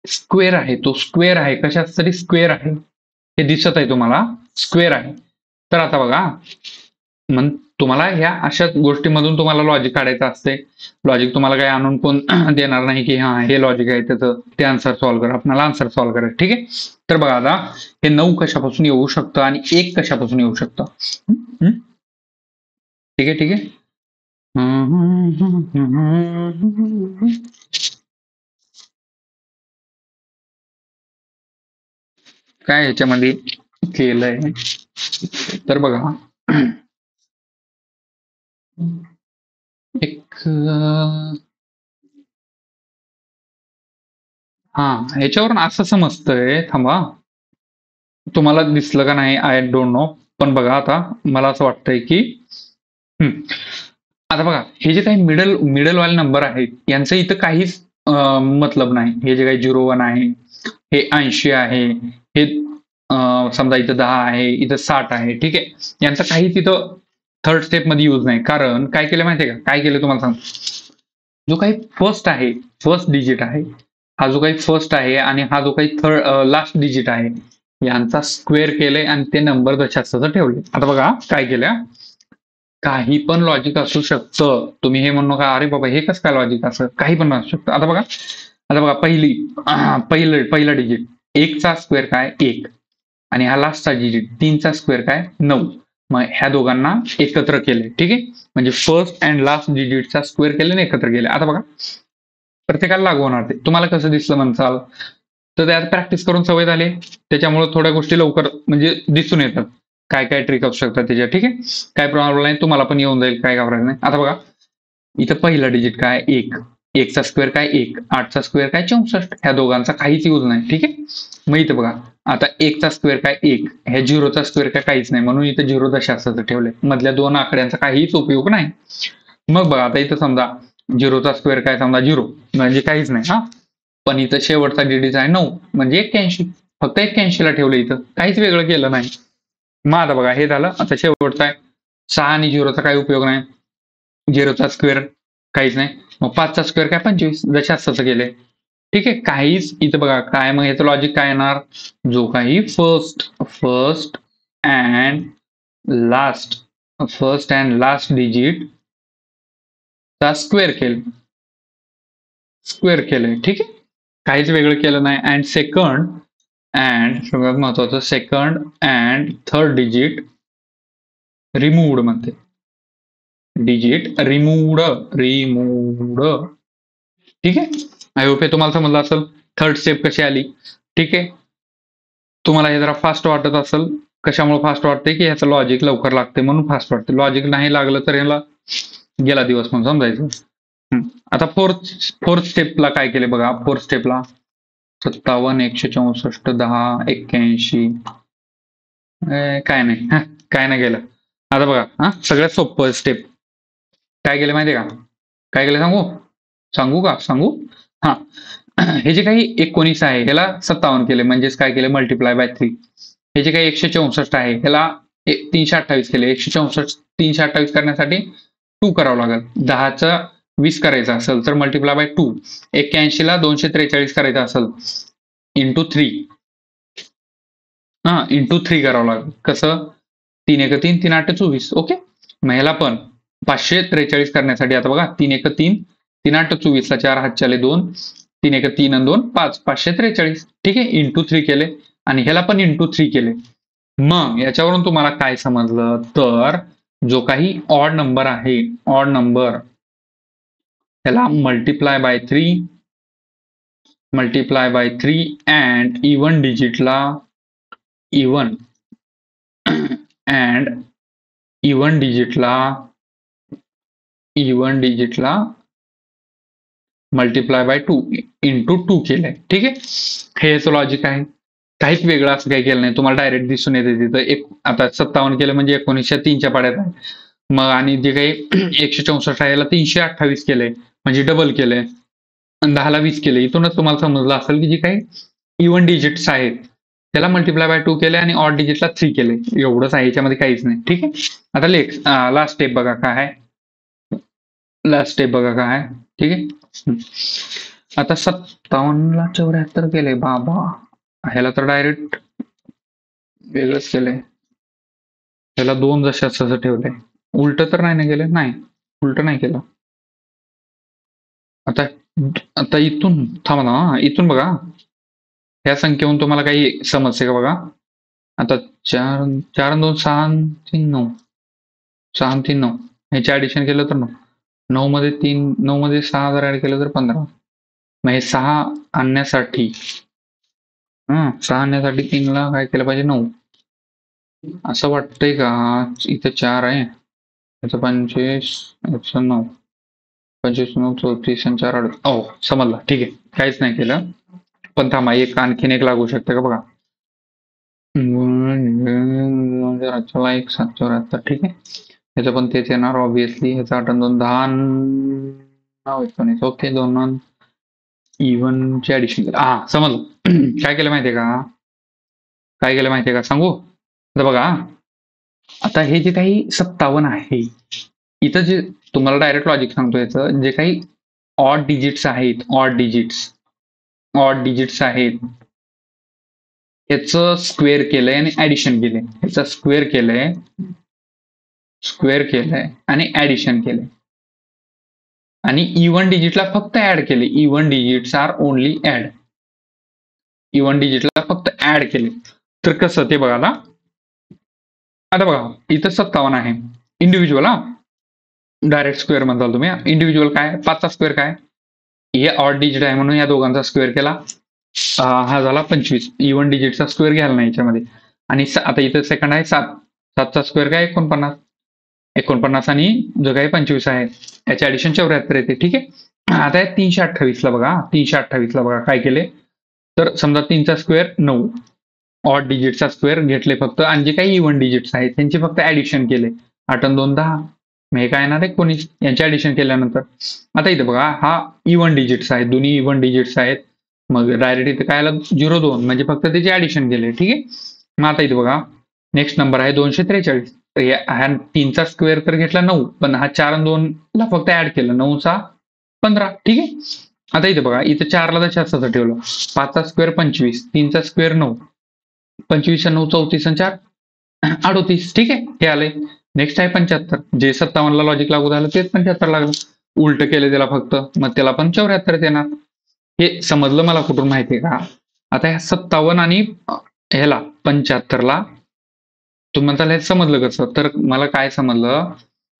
स्क्वेअर आहे, तो स्क्वेअर आहे. कशासाठी स्क्वेअर आहे हे दिसत आहे तुम्हाला, स्क्वेअर आहे. तर आता बघा, मग तुम्हाला ह्या अशा गोष्टीमधून तुम्हाला लॉजिक काढायचं असते. लॉजिक तुम्हाला काही आणून कोण देणार नाही की हा हे लॉजिक आहे त्याचं, ते आन्सर सॉल्व्ह करा. आपल्याला आन्सर सॉल्व्ह करायचं. ठीक आहे. तर बघा आता हे 9 कशापासून येऊ शकतं आणि 1 कशापासून येऊ शकतं. ठीक आहे. ठीक आहे. काय ह्याच्यामध्ये केलंय तर बघा, एक ह्याच्यावरून असं समजतंय, थांबा तुम्हाला दिसलं का नाही आय डोंट नो, पण बघा आता मला असं वाटतंय की आता बघा हे जे काही मिडल वाले नंबर आहेत यांचं इथं काहीच मतलब नाही. हे जे काही 01 आहे, हे 80 आहे, हे समजा इथं 10 आहे, इथं 60 आहे. ठीक आहे. यांचा काहीच इथं थर्ड स्टेप मध्ये यूज नाही. कारण काय केलं माहितीये का, काय केलं तुम्हाला सांग. जो काही फर्स्ट आहे, फर्स्ट डिजिट आहे, हा जो काही फर्स्ट आहे आणि हा जो काही थर्ड लास्ट डिजिट आहे यांचा स्क्वेअर केले आणि ते नंबर तशाच ठेवले. आता बघा काय केलं, काही पण लॉजिक असू शकतं. तुम्ही हे म्हणू नका अरे बाबा हे कसं काय लॉजिक, असं काही पण असू शकतं. आता बघा पहिलं डिजिट 1 चा स्क्वेअर काय 1 आणि हा लास्टचा डिजिट 3 चा स्क्वेअर काय 9. मग ह्या दोघांना एकत्र केले. ठीक आहे. म्हणजे फर्स्ट अँड लास्ट डिजिटचा स्क्वेअर केले आणि एकत्र केले. आता बघा प्रत्येकाला लागू होणार ते. तुम्हाला कसं दिसलं म्हणसाल तर त्यात प्रॅक्टिस करून सवय झाली, त्याच्यामुळे थोड्या गोष्टी लवकर म्हणजे दिसून येतात. काय काय ट्रिक असू शकतात त्याच्या. ठीक आहे. काय प्रॉब्लेम नाही, तुम्हाला पण येऊन जाईल, काय घाबरायचं नाही. आता बघा इथं पहिला डिजिट काय 1, 1 चा स्क्वेअर काय 1, 8 चा स्क्वेअर काय 64. ह्या दोघांचा काहीच यूज नाही. ठीक आहे. मग इथं बघा आता 1 चा स्क्वेअर काय 1, ह्या 0 चा स्क्वेअर काय काहीच नाही, म्हणून इथं 0 दशांश ठेवले. मधल्या दोन आकड्यांचा काहीच उपयोग नाही. मग बघा आता इथं समजा 0 चा स्क्वेअर काय समजा 0 म्हणजे काहीच नाही. पण इथं शेवटचा डिजिट आहे 9 म्हणजे 81. फक्त 81 ला ठेवलं, इथं काहीच वेगळं केलं नाही. मग आता बघा हे झालं. आता शेवटचा आहे 6 आणि 0चा काही उपयोग नाही. 0चा स्क्वेअर काहीच नाही. मग 5 चा स्क्वेअर काय 25, जशाच तसं केलंय. ठीक आहे. काहीच इथं बघा काय, मग याचं लॉजिक काय येणार, जो काही फर्स्ट अँड लास्ट डिजिट चा स्क्वेअर केलंय. ठीक आहे. काहीच वेगळं केलं नाही. अँड सगळ्यात महत्वाचं second and third digit removed म्हणते. Digit removed. ठीक आहे. आय होप हे तुम्हाला समजलं असेल थर्ड स्टेप कशी आली. ठीक आहे. तुम्हाला हे जरा फास्ट वाटत असेल. कशामुळे फास्ट वाटते की ह्याचं लॉजिक लवकर लागते म्हणून फास्ट वाटते. लॉजिक नाही लागलं तर याला गेला दिवस म्हणून समजायचं. आता फोर्थ स्टेपला काय केले बघा. फोर्थ स्टेपला 57, 164, 10, 81 काय नाही केलं. आता बघा सगळ्यात सोपं स्टेप काय केलं माहितीये का, काय केलं सांगू हा हे जे काही 19 आहे ह्याला 57 केले, म्हणजेच काय केले मल्टिप्लाय बाय 3. हे जे काही 164 आहे ह्याला 328 केले. 164 328 करण्यासाठी 2 करावं लागेल. 10चं 20 करायचं असेल तर मल्टिप्लाय बाय 2. 81 ला 243 करायचं असेल इंटू 3. इंटू 3 करावं लागेल. कसं? 3 एक 3, 3 8 24. ओके. मग ह्याला पण 543 करण्यासाठी आता बघा 3 एक 3, 3 8 24 ला 4 हातच्याले 2, 3 एक 3 आणि 2 5, 543. ठीक आहे. इंटू 3 केले आणि ह्याला पण इंटू 3 केले. मग याच्यावरून तुम्हाला काय समजलं तर जो काही ऑड नंबर आहे, ऑड नंबर त्याला multiply by 3, multiply by 3 and even डिजिटला इवन अँड इवन डिजिटला मल्टिप्लाय बाय 2 इंटू 2 केलंय. ठीक आहे. हे याचं लॉजिक आहे. काहीच वेगळं असं काही केलं नाही. तुम्हाला डायरेक्ट दिसून येते तिथं आता 57 केलं म्हणजे 1903च्या पाड्यात आहे. मग आणि जे काही 164 आहे याला 328 केलंय म्हणजे डबल केलंय. 10 ला 20 केले. इथूनच तुम्हाला समजलं असेल की जे काही इवन डिजिट्स आहेत त्याला मल्टिप्लाय बाय 2 केले आणि ऑड डिजिटला 3 केले. एवढंच आहे, याच्यामध्ये काहीच नाही. ठीक आहे. आता लास्ट स्टेप बघा काय आहे. लास्ट स्टेप बघा काय आहे. ठीक आहे. आता 57 ला 74 केले बाबा. ह्याला तर डायरेक्ट वेगळंच केलंय. ह्याला 2 जशाचं ठेवलंय. उलट तर नाही ना केलं? नाही, उलट नाही केलं. आता आता इथून थांबा ना, इथून बघा ह्या संख्येहून तुम्हाला काही समजते का बघा. आता 4 4 2 6 3 9, 6 3 9 ह्याचे ऍडिशन केलं तर 9 मध्ये 3, 9 मध्ये 6 जर ऍड केलं तर 15. मग हे 6 आणण्यासाठी 6 आणण्यासाठी 3 ला काय केलं पाहिजे? 9. असं वाटतंय का? इथं 4 आहे, याचं 25, याचं 9, 25 9 34 आणि 4 समजलं. ठीक आहे. काहीच नाही केलं. पण थांबा, आणखीन एक लागू शकतं का बघा. 774. ठीक आहे. याचं पण तेच येणार ऑब्विसली. ह्याचा 8 2 10 9 19. ओके. 2 इव्हनचे ऍडिशन केलं. समजलं. काय केलं माहितीये का? काय केलं माहितीये का सांगू? तर बघा आता हे जे काही 57 आहे, इथं जे तुम्हाला डायरेक्ट लॉजिक सांगतो याचं, जे काही ऑड डिजिट्स आहेत, ऑड डिजिट्स आहेत, याचं स्क्वेअर केलंय आणि ऍडिशन केलंय. याचं स्क्वेअर केलंय आणि ऍडिशन केलंय. आणि इव्हन डिजिटला फक्त ऍड केले. Even digits are only add. Even डिजिटला फक्त ऍड केले. तर कसं ते बघा ना. आता बघा इथं 57 आहे. इंडिव्हिज्युअल डायरेक्ट स्क्वेअर म्हणताल तुम्ही. इंडिव्हिज्युअल काय? 5चा स्क्वेअर काय? हे ऑड डिजिट आहे म्हणून या दोघांचा स्क्वेअर केला. हा झाला 25. इव्हन डिजिटचा स्क्वेअर घ्यायला नाही याच्यामध्ये. आणि आता इथं सेकंड आहे 7. 7चा स्क्वेअर काय? 49. 49 आणि जो काही 25 आहे याचे ऍडिशन 74 येते. ठीक आहे. आता 328 ला बघा. 328 ला बघा काय केले. तर समजा 3चा स्क्वेअर 9. ऑड डिजिटचा स्क्वेअर घेतले फक्त आणि जे काही इव्हन डिजिट्स आहेत त्यांचे फक्त ऍडिशन केले. 8 आणि 2 10. मग हे काय येणार आहे 19. यांचे ऍडिशन केल्यानंतर आता इथे बघा हा इव्हन डिजिट्स आहेत. दोन्ही इव्हन डिजिट्स आहेत. मग डायरेक्ट इथे काय आलं 0 2 म्हणजे फक्त त्याचे ऍडिशन केले. ठीक आहे. मग आता इथे बघा नेक्स्ट नंबर आहे 243. ह्या 3चा स्क्वेअर तर घेतला 9, पण हा 4 आणि 2 ला फक्त ऍड केलं. 9चा 15. ठीक आहे. आता इथे बघा इथे 4 ला तसं ठेवलं. 5चा स्क्वेअर 25, 3चा स्क्वेअर 9, 25 9 34 आणि 4 38. ठीक आहे. हे आलंय. नेक्स्ट आहे 75. जे 57 ला लॉजिक लागू झालं तेच 75 लागलं. उलट केलं त्याला फक्त, मग त्याला पण 74 येणार. हे समजलं मला कुठून माहितीये का? आता ह्या 57 आणि ह्याला 75 ला तुम्ही म्हणताल हे समजलं कसं? तर मला काय समजलं,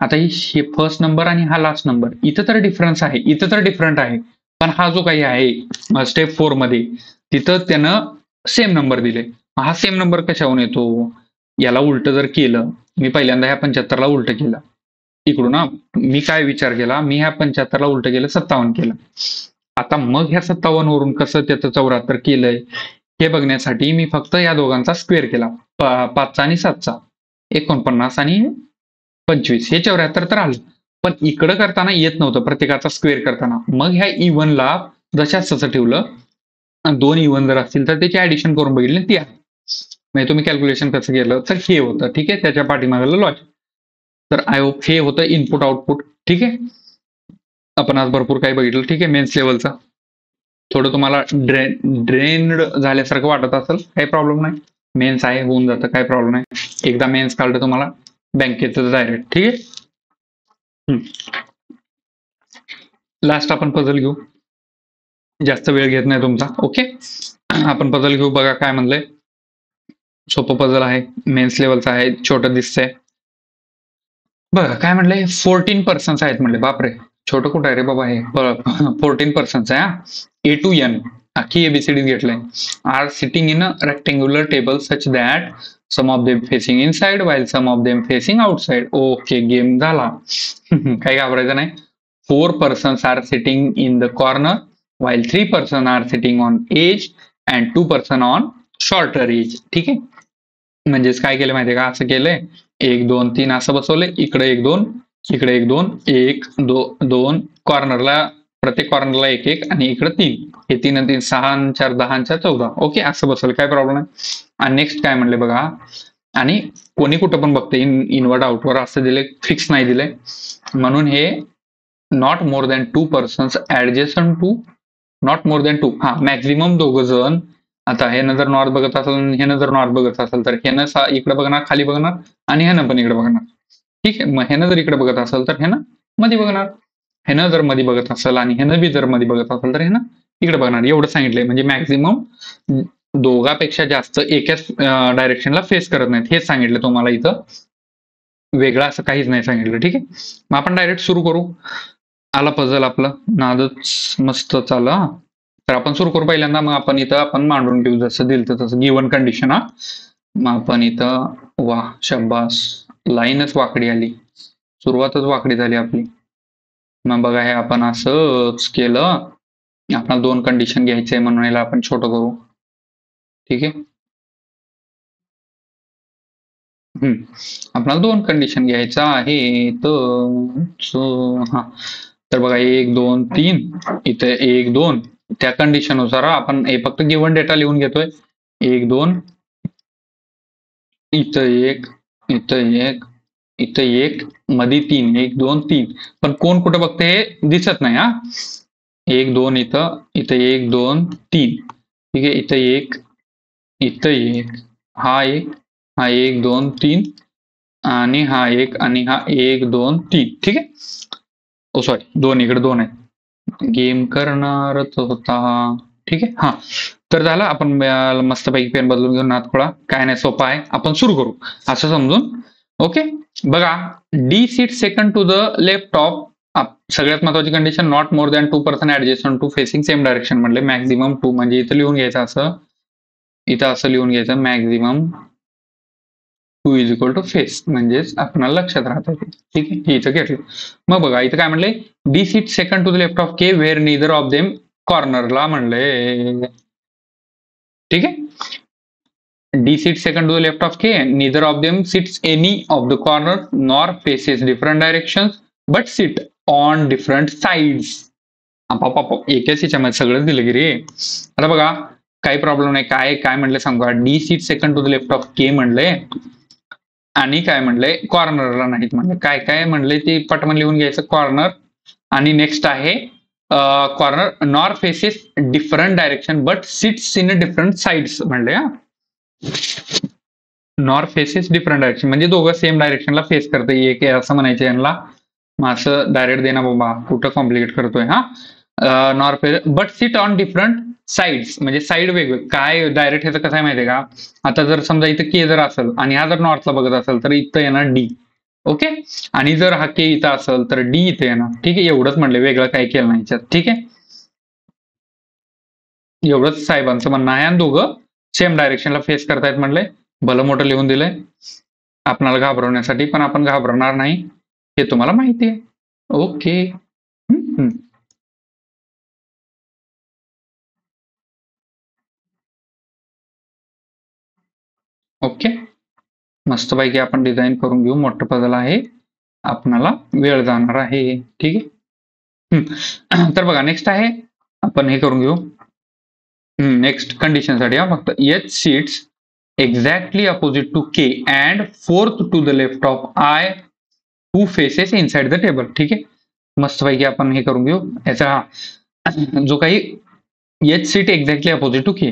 आता ही फर्स्ट नंबर आणि हा लास्ट नंबर इथं तर डिफरन्स आहे, इथं तर डिफरंट आहे. पण हा जो काही आहे स्टेप 4 मध्ये तिथं त्यानं सेम नंबर दिले. हा सेम नंबर कशाहून येतो? याला उलट जर केलं, मी पहिल्यांदा ह्या 75 ला उलट केलं इकडून. मी काय विचार केला, मी ह्या 75 ला उलट केलं, 57 केलं. आता मग ह्या 57 वरून कसं त्याचं 74 केलंय हे बघण्यासाठी मी फक्त या दोघांचा स्क्वेअर केला. 5चा आणि 7चा 49 आणि 25 हे 74 तर आलं. पण इकडं करताना येत नव्हतं प्रत्येकाचा स्क्वेअर करताना. मग ह्या इव्हनला जशाच तसं ठेवलं. 2 इव्हन जर असतील तर त्याची ऍडिशन करून बघितली ती आहे. म्हणजे तुम्ही कॅल्क्युलेशन कसं केलं तर हे होतं. ठीक आहे. त्याच्या पाठीमागलं लॉजिक. तर आय होप हे होतं इनपुट आउटपुट. ठीक आहे. आपण आज भरपूर काही बघितलं, ठीक आहे. मेन्स लेवलचा थोडं तुम्हाला ड्रेन्ड झाल्यासारखं वाटत असेल, काही प्रॉब्लेम नाही. मेन्स आहे, होऊन जातं, काही प्रॉब्लेम नाही. एकदा मेन्स काढलं तुम्हाला बँकेचं डायरेक्ट, ठीक आहे. लास्ट आपण पझल घेऊ, जास्त वेळ घेत नाही तुमचा. ओके, आपण पझल घेऊ. बघा काय म्हणलंय, सोपं पझल आहे, मेन्स लेवलचं आहे, छोटं दिसतंय. बघा काय म्हणलंय, 14% आहेत म्हणले. बापरे, छोटं कुठं आहे रे बाबा हे. 14% आहे. A to N अख्खी ABCD घेतलंय. Are sitting in a rectangular table such that some of them facing inside while some of them facing outside. Okay, game झाला. काही घाबरायचं नाही. 4 persons are sitting in the corner while 3 persons are sitting on edge and 2 persons on shorter edge. ठीक आहे, म्हणजेच काय केलं माहितीये का, असं केलंय 1 2 3 असं बसवलंय. इकडे 1 2, इकडे 1 2, 1 2 कॉर्नरला, प्रत्येक कॉर्नरला 1 1 आणि इकडे 3. हे 3 आणि 3 6 आणि 4 10 आणि 4 14. ओके, असं बसवलं, काय प्रॉब्लेम नाही. आणि नेक्स्ट काय म्हणले बघा, आणि कोणी कुठं पण बघते इनवर्ड आउटवर्ड असं दिले, फिक्स नाही दिलंय. म्हणून हे not more than 2 persons adjacent to, not more than 2. हा, मॅक्झिमम 2 जण. आता ह्यानं जर नॉर्थ बघत असेल, ह्यानं जर नॉर्थ बघत असेल, तर ह्यानं इकडे बघणार, खाली बघणार, आणि ह्यानं पण इकडे बघणार. ठीक आहे, मग ह्यानं जर इकडे बघत असेल तर ह्यानं मध्ये बघणार. ह्यानं जर मध्ये बघत असेल आणि ह्यानं बी जर मध्ये बघत असेल तर ह्यानं इकडे बघणार. एवढं सांगितलंय, म्हणजे मॅक्झिमम दोघापेक्षा जास्त एकाच डायरेक्शनला फेस करत नाहीत, हेच सांगितलं तुम्हाला इथं. वेगळं असं काहीच नाही सांगितलं. ठीक आहे, मग आपण डायरेक्ट सुरू करू. आला पझल, आपलं नादच मस्त चालला. तर आपण सुरू करू पहिल्यांदा. मग आपण इथं आपण मांडून घेऊ, जसं दिलं तसं गिवन कंडिशन. मग आपण इथं, वा शब्बास, लाईनच वाकडी आली, सुरुवातच वाकडी झाली आपली. मग बघा, हे आपण असंच केलं. आपल्याला 2 कंडिशन घ्यायचंय म्हणून याला आपण छोटं करू. ठीक आहे, आपल्याला 2 कंडिशन घ्यायचं आहे. तर हा, तर बघा 1 2 3, इथे 1 2. त्या कंडिशन नुसार आपण हे फक्त गिव्हन डेटा लिहून घेतोय. 1 2, इथं 1, इथं 1, इथं 1, मध्ये 3, 1 2 3. पण कोण कुठं बघते हे दिसत नाही. हा, 1 2 इथं, इथं 1 2 3. ठीक आहे, इथं 1, इथं 1, हा 1, हा 1 2 3, आणि हा 1, आणि हा 1 2 3. ठीक आहे, ओ सॉरी, 2 इकडे 2 आहेत. गेम करणारच होता. ठीक आहे, हा. तर झालं, आपण मस्तपैकी पेन बदलून घेऊन नातखोळा, काय नाही, सोपा आहे. आपण सुरू करू असं समजून. ओके, बघा, D sit second to the left of, सगळ्यात महत्वाची condition, not more than 2 person adjacent to facing same direction म्हणले. मॅक्झिमम 2 म्हणजे इथं लिहून घ्यायचं, असं इथं असं लिहून घ्यायचं, maximum 2 is equal to face, म्हणजेच आपल्याला लक्षात राहतं. ठीक आहे, हे इथं घेतलं. मग बघा इथं काय म्हणलंय, D sit second to the left of K where neither of them कॉर्नरला म्हणले. ठीक आहे, D sits second to the left of K, and neither of them sits any of the corner nor faces different directions but sit on different sides. एकाच ह्याच्यामध्ये सगळं दिलं की रे. आता बघा, काही प्रॉब्लेम नाही. काय काय म्हणलं सांगू का, D sit second to the left of K म्हणलंय, आणि काय म्हणलंय, कॉर्नरला नाहीत म्हणलं. काय काय म्हणलंय ते पटकन लिहून घ्यायचं. कॉर्नर, आणि नेक्स्ट आहे corner nor faces different direction but sits in a different sides म्हणले. हा, नॉर फेसेस डिफरंट डायरेक्शन म्हणजे दोघं सेम डायरेक्शनला फेस करते, एक असं म्हणायचं यांना. मग असं डायरेक्ट देना बाबा, कुठं कॉम्प्लिकेट करतोय. हा, nor face but sit on different sides, म्हणजे साईड वेगवेगळे. काय डायरेक्ट ह्याचं कसं आहे माहितीये का, आता जर समजा इथं के जर असेल आणि हा जर नॉर्थला बघत असेल तर इथं येणार डी. ओके, आणि जर हा के इथं असेल तर डी इथे येणार. ठीक आहे, एवढंच म्हणलं, वेगळं काही केलं नाही याच्यात. ठीक आहे, एवढंच साहेबांचं म्हणणं आहे. आणि दोघं सेम डायरेक्शनला फेस करतायत म्हणलंय. भलं मोठं लिहून दिलंय आपल्याला घाबरवण्यासाठी, पण आपण घाबरणार नाही हे तुम्हाला माहिती आहे. ओके, ओके, मस्तपैकी आपण डिझाईन करून घेऊ. मोठं पझल आहे, आपणाला वेळ जाणार आहे. ठीक आहे, तर बघा नेक्स्ट आहे, आपण हे करून घेऊ. नेक्स्ट कंडिशन साठी फक्त H sits exactly opposite to K and fourth to the left of I who faces inside the table. ठीक आहे, मस्तपैकी आपण हे करून घेऊ याचा जो काही H sit exactly opposite to K,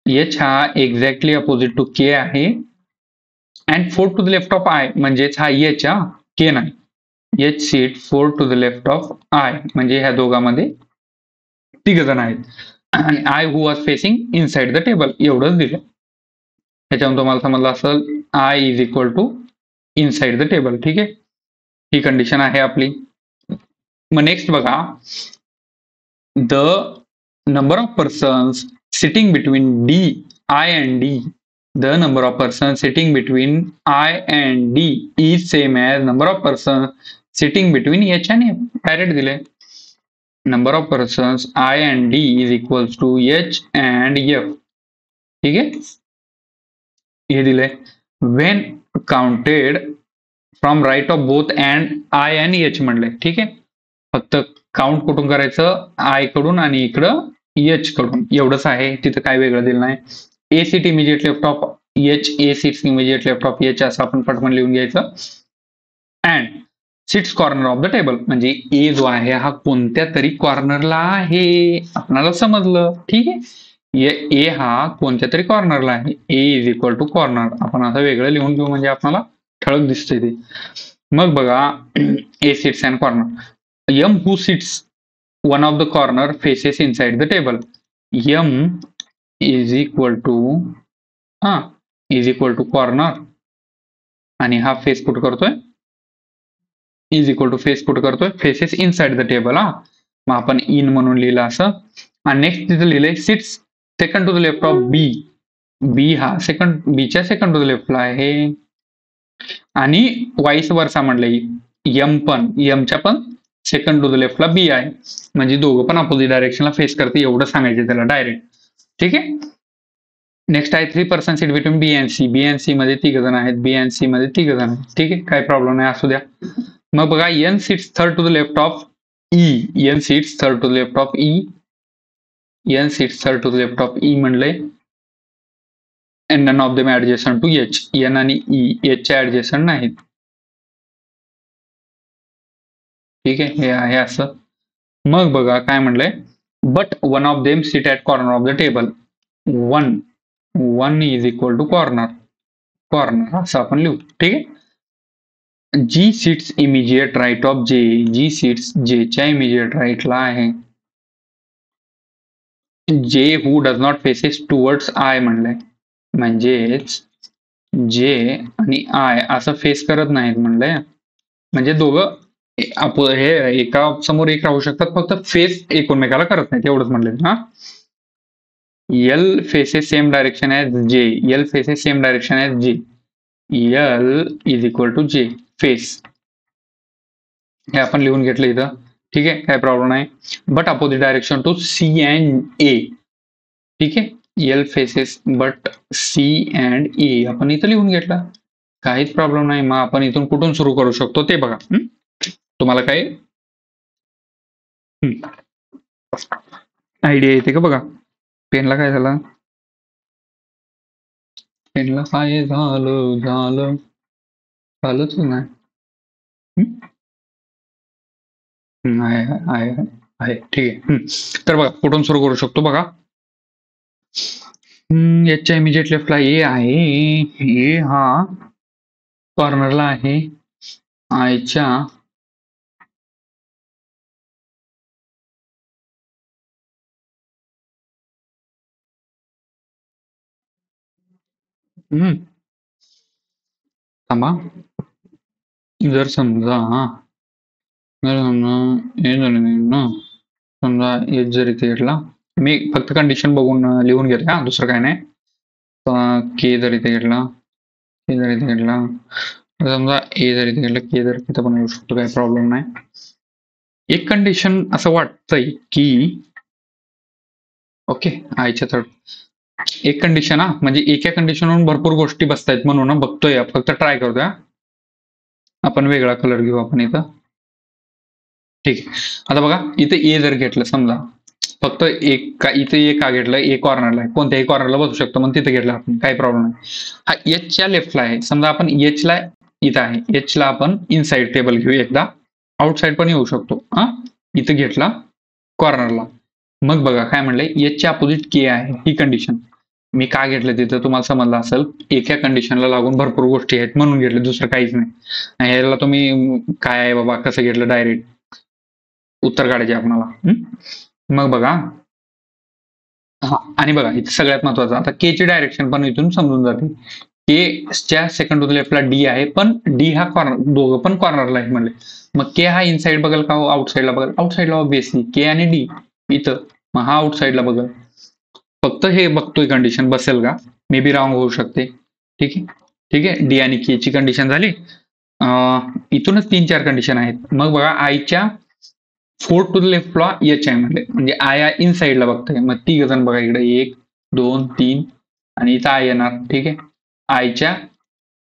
H हा एक्झॅक्टली अपोजिट टू के आहे and 4 to the left of I म्हणजेच हा एच हा के नाही, H sit 4 to the left of I म्हणजे ह्या दोघांमध्ये तिघ जण आहेत आणि I who was facing inside the table एवढंच दिलं. त्याच्यावर तुम्हाला समजलं असेल I is equal to inside the table. ठीक आहे, ही कंडिशन आहे आपली. मग नेक्स्ट बघा, the number of persons sitting between D I and D, the number of persons sitting between I and D is same as number of persons sitting between H and F. Direct दिले, number of persons I and D is equals to H and F. ठीक आहे, हे दिले. when counted from right of both and I and H म्हणले. ठीक आहे, फक्त count कुठून करायचं, I कडून आणि इकडं H कडून एवढंच आहे, तिथं काय वेगळं दिलं नाही. A sit immediate left of H, A sits immediate left of H असं आपण पटकन लिहून घ्यायचं. And sits corner of the table म्हणजे ए जो आहे हा कोणत्या तरी कॉर्नरला आहे, आपल्याला समजलं. ठीक आहे, ए हा कोणत्या तरी कॉर्नरला आहे, ए इज इक्वल टू कॉर्नर आपण असं वेगळं लिहून घेऊ म्हणजे आपल्याला ठळक दिसतंय ते. मग बघा, A sits and corner, M who sits one of the corner faces inside the table, M is equal to corner आणि हा फेस पुट करतोय, is equal to face put करतोय फेसेस इनसाइड द टेबल. मग आपण in म्हणून लिहिलं असं. आणि नेक्स्ट तिथं लिहिलंय sits second to the left of B, B हा बीच्या सेकंड टू द लेफ्टला आहे आणि वाईस वर्सा म्हणलंय, एम पण एमच्या पण सेकंड टू द लेफ्टला बी आहे म्हणजे दोघं पण अपोजिट डायरेक्शनला फेस करते एवढं सांगायचं त्याला डायरेक्ट. ठीक आहे, नेक्स्ट आहे 3 person sit between B and C, B and C मध्ये तिघ जण आहेत, बी अँड सी मध्ये तिघ जण आहेत. ठीक आहे, काही प्रॉब्लेम नाही, असू द्या. मग बघा, N sits third to the left of E, N sits third to the left of E, N sits third to the left of E म्हणलंय and none of them adjacent to H, N आणि E एचच्या adjacent नाहीत. ठीक आहे, हे आहे असं. मग बघा काय म्हणलंय, but one of them sit at corner of the table, one is equal to corner असं आपण लिहू. ठीक आहे, G sits immediate right of J, G sits जेच्या इमिजिएट राईटला आहे, J who does not faces towards I म्हणलंय म्हणजेच जे आणि आय असं फेस करत नाहीत म्हणलंय, म्हणजे दोघं हे एका समोर एक राहू शकतात, फक्त फेस एकमेकाला करत नाहीत एवढंच म्हणलंय. हा, L faces same direction as J, L faces same direction as J, L is equal to J face, हे आपण लिहून घेतलं इथं. ठीक आहे, काय प्रॉब्लेम नाही. But opposite direction to C and A. ठीक आहे, L faces but C and A आपण इथं लिहून घेतलं, काहीच प्रॉब्लेम नाही. मग आपण इथून कुठून सुरू करू शकतो ते बघा. तुम्हाला काय आयडिया येते का बघा. पेनला काय झालं, पेनला काय झालंच नाही. आहे ठीक आहे. तर बघा कुठून सुरू करू शकतो बघा. याच्या इमिजिएट लेफ्टला ए आहे, ए हा कॉर्नरला आहे आयच्या थांबा, जर समजा समजा एच जर इथे घेतला, मी फक्त कंडिशन बघून लिहून घेतलं हा, दुसरं काय नाही. के जर इथे घेतला, के जर इथे घेतला, समजा ए जर इथे घेतलं, के जर इथं पण येऊ शकतो, काही प्रॉब्लेम नाही. एक कंडिशन असं वाटतंय की ओके आयच्या थर्ड एक कंडिशन हा, म्हणजे एका कंडिशनवरून भरपूर गोष्टी बसतायत म्हणून बघतोय, फक्त ट्राय करतोय. आपण वेगळा कलर घेऊ आपण इथं. ठीक आहे, आता बघा इथे ए जर घेतलं समजा, फक्त इथे ए का घेतलं, ए कॉर्नरला आहे, कोणत्याही कॉर्नरला बसू शकतो, मग तिथे घेतलं आपण, काही प्रॉब्लेम नाही. हा एचच्या लेफ्टला आहे, समजा आपण एचला इथं आहे, एचला आपण इनसाइड टेबल घेऊ एकदा. आउटसाइड पण येऊ शकतो. इथं घेतला कॉर्नरला. मग बघा काय म्हणलंय, एचच्या अपोजिट के आहे ही कंडिशन. मी का घेतलं तिथं तुम्हाला समजलं असेल. एका कंडिशनला लागून भरपूर गोष्टी आहेत म्हणून घेतलं, दुसरं काहीच नाही. याला तुम्ही काय आहे बाबा कसं घेतलं डायरेक्ट उत्तर काढायचे आपल्याला. मग बघा आणि बघा इथे सगळ्यात महत्वाचं, आता के ची डायरेक्शन पण इथून समजून जाते. के च्या सेकंड टू द लेफ्टला डी आहे, पण डी हा कॉर्नर, दोघं पण कॉर्नरला आहे म्हणले. मग के हा इनसाइड बघल का आउटसाइडला बघल? आउटसाइडला ऑब्विसली के आणि डी इथं, मग हा आउटसाइडला बघल. फक्त हे बघतोय कंडिशन बसेल का, मे बी रॉंग होऊ शकते. ठीक आहे, ठीक आहे. डी आणि के ची कंडिशन झाली. इथूनच 3-4 कंडिशन आहेत. मग बघा आयच्या 4 टू द लेफ्टला एच आहे म्हणजे आय इनसाइडला बघतोय. मग 3 जण बघा इकडे, 1 2 3 आणि इथं आय येणार. ठीक आहे, आयच्या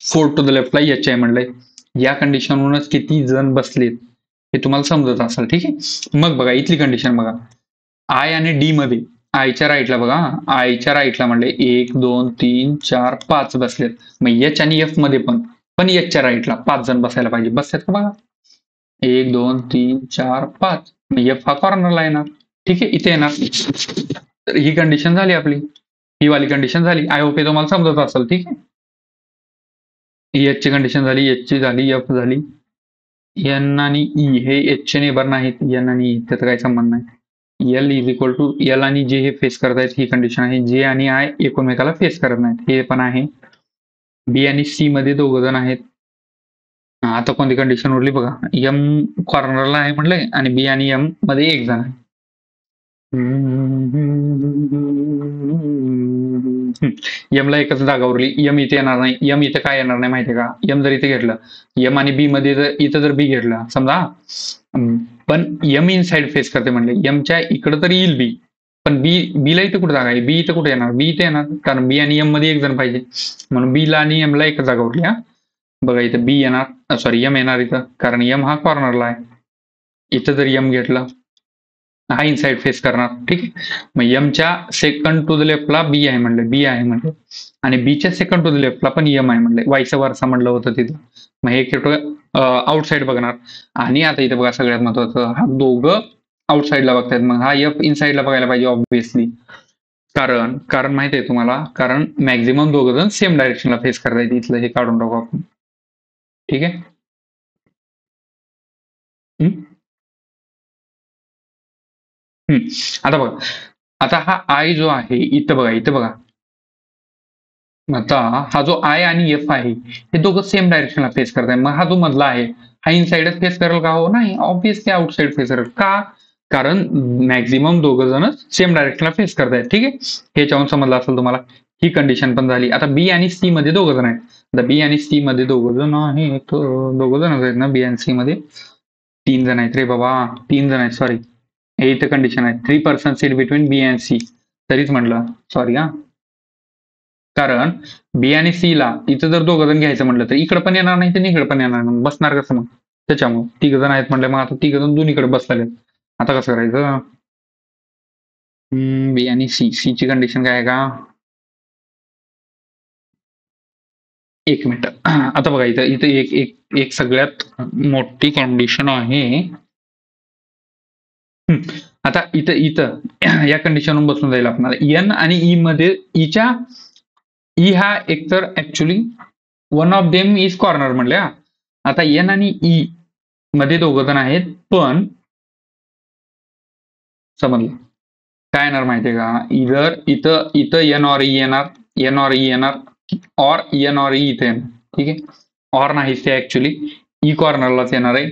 4 टू द लेफ्टला एच आहे म्हणलंय. या कंडिशनवरूनच किती जण बसलेत हे तुम्हाला समजत असेल. ठीक आहे, मग बघा इथली कंडिशन बघा, आय आणि डी मध्ये आयच्या राईटला बघा, आयच्या राईटला म्हणले 1 2 3 4 5 बसलेत. मग एच आणि एफ मध्ये पण एचच्या राईटला 5 जण बसायला पाहिजे. बसतात का बघा, 1 2 3 4 5. मग एफ हा कॉर्नरला येणार. ठीक आहे, इथे येणार. तर ही कंडिशन झाली आपली, ही वाली कंडिशन झाली. आय होप हे तुम्हाला समजत असेल. ठीक आहे, एच ची कंडिशन झाली, एच ची झाली, एफ झाली. एन आणि ई हे एच चे नेबर नाहीत, एन आणि ई त्याचा काही संबंध नाही. L is equal to L आणि जे हे फेस करतायत ही कंडिशन आहे. जे आणि आय एकमेकाला फेस करत नाहीत हे पण आहे. बी आणि सी मध्ये दोघ जण आहेत. आता कोणती कंडिशन उरली बघा, एम कॉर्नरला आहे म्हटलंय आणि बी आणि एम मध्ये एक जण आहे. एमला एकच जागा उरली, एम इथे येणार नाही. एम इथे काय येणार नाही माहितीये का, एम जर इथे घेतलं, एम आणि बी मध्ये जर इथं जर बी घेतला समजा, पण एम इन साइड फेस करते म्हणले, एमच्या इकडं तर येईल बी, पण बीला इथे कुठे जागा आहे, बी इथे कुठे येणार, बी इथे येणार, कारण बी आणि एम मध्ये एक जण पाहिजे म्हणून बीला आणि एमला एकच जागा उरली. बघा इथं बी येणार, सॉरी एम येणार इथं, कारण एम हा कॉर्नरला आहे. इथं जर एम घेतलं, हा इनसाइड फेस करणार. ठीक आहे, मग एमच्या सेकंड टू द लेफ्टला बी आहे म्हणले, बी आहे म्हणले, आणि बीच्या सेकंड टू द लेफ्टला पण एम आहे म्हणले, वाईस वर्सा म्हणलं होतं तिथं. मग हे आउटसाइड बघणार. आणि आता इथे बघा सगळ्यात महत्वाचं, हा दोघं आउटसाइडला बघतायत, मग हा एफ इनसाइडला बघायला पाहिजे ऑब्व्हियसली. कारण माहिती आहे तुम्हाला, कारण मॅक्झिमम दोघं जण सेम डायरेक्शनला फेस करतायत. इथलं हे काढून टाकू आपण. ठीक आहे, आता बघा, आता हा आय जो आहे इथं बघा, इथं बघा, आता हा जो आय आणि एफ आहे हे दोघं सेम डायरेक्शनला फेस करताय. मग हा जो मधला आहे हा इनसाइडच फेस करेल का? हो नाही, ऑब्व्हियसली आउटसाइड फेस करेल. का? कारण मॅक्झिमम दोघं जण सेम डायरेक्शनला फेस करतायत. ठीक आहे, हे चाहून समजलं असेल तुम्हाला. ही कंडिशन पण झाली. आता बी आणि सी मध्ये दोघं जण आहेत. आता बी आणि सी मध्ये दोघं जण आहेत, दोघं जण आहेत ना बी आणि सी मध्ये, 3 जण आहेत रे बाबा, 3 जण आहेत, सॉरी. हे इथं कंडिशन आहे, 3 person sit between B and C. तरीच म्हटलं सॉरी कारण बी आणि सी ला इथं जर दोघं जण घ्यायचं म्हटलं तर इकडे पण येणार नाही तर इकडे पण येणार नाही, बसणार कसं मग? त्याच्यामुळे 3 जण आहेत म्हटलं, मग आता 3 जण दोन्हीकडे बसले. आता कसं करायचं? बी आणि सी, सी ची कंडिशन काय आहे का, एक मिनिट. आता बघा इथं इथं एक एक एक सगळ्यात मोठी कंडिशन आहे. आता इथं इथं या कंडिशन बसून जाईल आपल्याला, एन आणि ई मध्ये, ईच्या ई हा एकतर actually one of them is corner म्हणले. आता एन आणि ई मध्ये दोघं जण आहेत, पण समजलं काय येणार माहितीये का, इधर इथं इथं एन ऑर ई येणार, एन ऑर ई येणार, और एन ऑर ई इथे येणार. ठीक आहे, ऑर नाही ते ऍक्च्युली ई कॉर्नरलाच येणार आहे.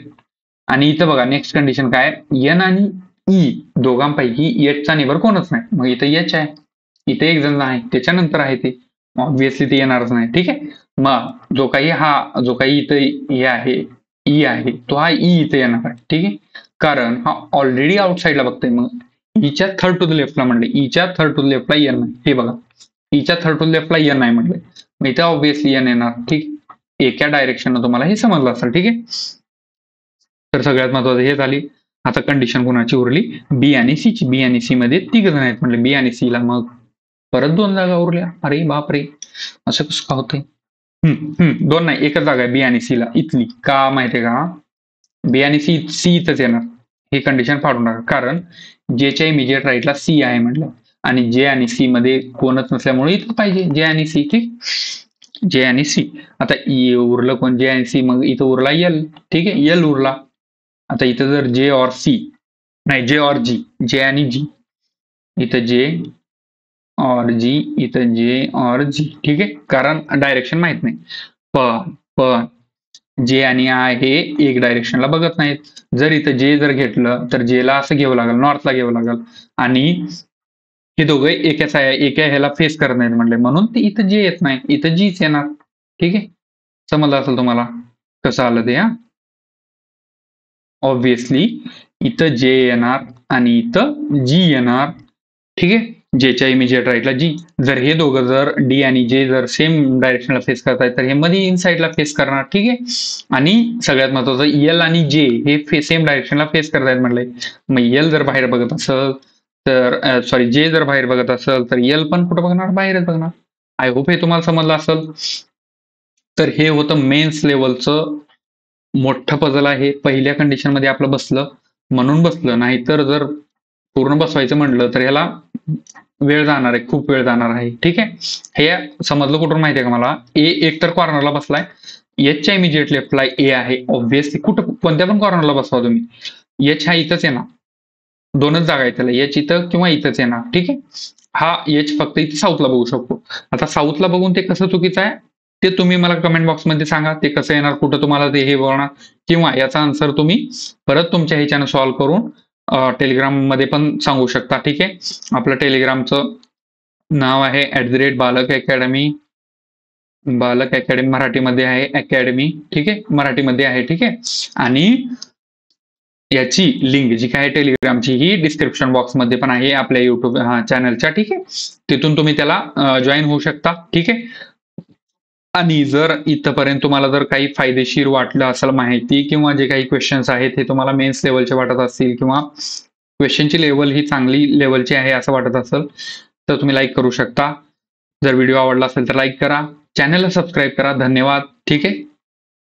आणि इथं बघा नेक्स्ट कंडिशन काय, एन आणि ई दोघांपैकी एचचा नेबर कोणच नाही. मग इथं एच आहे, इथे एक जण आहे, त्याच्यानंतर आहे ते, ऑब्व्हियसली ते येणारच नाही. ठीक आहे, मग जो काही इथं हे आहे ई आहे, तो हा ई इथे येणार आहे. ठीक आहे, कारण हा ऑलरेडी आउटसाइडला बघतोय. मग ईच्या थर्ड टू द लेफ्टला म्हणले, ईच्या थर्ड टू द लेफ्टला एन नाही, हे बघा ईच्या थर्ड टू द लेफ्टला एन नाही म्हटलंय, मग इथे ऑब्व्हियसली एन येणार. ठीक, एका डायरेक्शननं तुम्हाला हे समजलं असेल. ठीक आहे, तर सगळ्यात महत्वाचं हे झाली. आता कंडिशन कोणाची उरली, बी आणि सी ची. बी आणि सी मध्ये 3 जण आहेत म्हटले, बी आणि सी ला, मग परत 2 जागा उरल्या. अरे बापरे, असं कसं का होतंय? 2 नाही, एकच जागा आहे बी आणि सी ला इथली. का माहितीये का, बी आणि सी इथंच येणार. ही कंडिशन फाडून टाका, कारण जेच्या इमिजिएट राईटला सी आहे म्हटलं आणि जे आणि सी मध्ये कोणच नसल्यामुळे इथं पाहिजे जे आणि सी. ठीक, जे आणि सी. आता उरलं कोण? जे आणि सी. मग इथं उरला एल. ठीक आहे, एल उरला. आता इथं जर जे ऑर सी, नाही जे ऑर जी, जे आणि जी, इथं जे ऑर जी, इथं जे ऑर जी. ठीक आहे, कारण डायरेक्शन माहित नाही. पण जे आणि आय हे एक डायरेक्शनला बघत नाहीत. जर इथं जे जर घेतलं तर जेला असं घ्यावं लागेल, नॉर्थला घ्यावं लागेल आणि हे दोघं एका ह्याला फेस करत नाहीत म्हटले, म्हणून ते इथं जे येत नाही, इथं जीच येणार. ठीक आहे, समजलं असेल तुम्हाला कसं आलं ते. ऑब्विसली इथं जे येणार आणि इथं जी येणार. ठीक आहे, जेच्या इमिजिएट राईटला जी. जर हे दोघं जर डी आणि जे जर सेम डायरेक्शनला फेस करतायत तर हे मध्ये इनसाइडला फेस करणार. ठीक आहे, आणि सगळ्यात महत्वाचं एल आणि जे हे सेम डायरेक्शनला फेस करतायत म्हटलंय. मग एल जर बाहेर बघत असेल तर सॉरी, जे जर बाहेर बघत असेल तर एल पण कुठं बघणार? बाहेरच बघणार. आय होप हे तुम्हाला समजलं असेल. तर हे होतं मेन्स लेवलचं मोठं पझल आहे. पहिल्या कंडिशन मध्ये आपलं बसलं म्हणून बसलं, नाहीतर जर पूर्ण बसवायचं म्हणलं तर ह्याला वेळ जाणार आहे, खूप वेळ जाणार आहे. ठीक आहे, हे समजलं कुठून माहितीये का मला? ए एक तर कॉर्नरला बसलाय, एचच्या इमिजिएट लेफ्टला ए आहे. ऑब्व्हियसली कुठं कोणत्या पण कॉर्नरला बसवा तुम्ही, एच हा इथंच येणार. दोनच जागा आहेत त्याला, एच इथं किंवा इथंच येणार. ठीक आहे, हा एच फक्त इथे साऊथला बघू शकतो. आता साऊथला बघून ते कसं चुकीचं आहे ते तुम्ही मला कमेंट बॉक्समध्ये सांगा. ते कसं येणार, कुठं तुम्हाला ते हे बघणार, किंवा याचा आन्सर तुम्ही परत तुमच्या ह्याच्यानं सॉल्व्ह करून टेलिग्राम मध्ये पण सांगू शकता. ठीक आहे, आपलं टेलिग्रामचं नाव आहे @बालक अकॅडमी. बालक अकॅडमी मराठीमध्ये आहे, अकॅडमी. ठीक आहे, मराठीमध्ये आहे. ठीक आहे, आणि याची लिंक जी काय टेलिग्रामची ही डिस्क्रिप्शन बॉक्समध्ये पण आहे आपल्या युट्यूब चॅनलच्या. ठीक आहे, तिथून तुम्ही त्याला जॉईन होऊ शकता. ठीक आहे, आणि जर इथपर्यंत तुम्हाला जर काही फायदेशीर वाटलं असेल माहिती, किंवा जे काही क्वेश्चन्स आहेत हे तुम्हाला मेन्स लेवलचे वाटत असतील, किंवा क्वेश्चनची लेवल ही चांगली लेवलची आहे असं वाटत असेल तर तुम्ही लाईक करू शकता. जर व्हिडिओ आवडला असेल तर लाईक करा, चॅनलला सबस्क्राईब करा. धन्यवाद. ठीक आहे.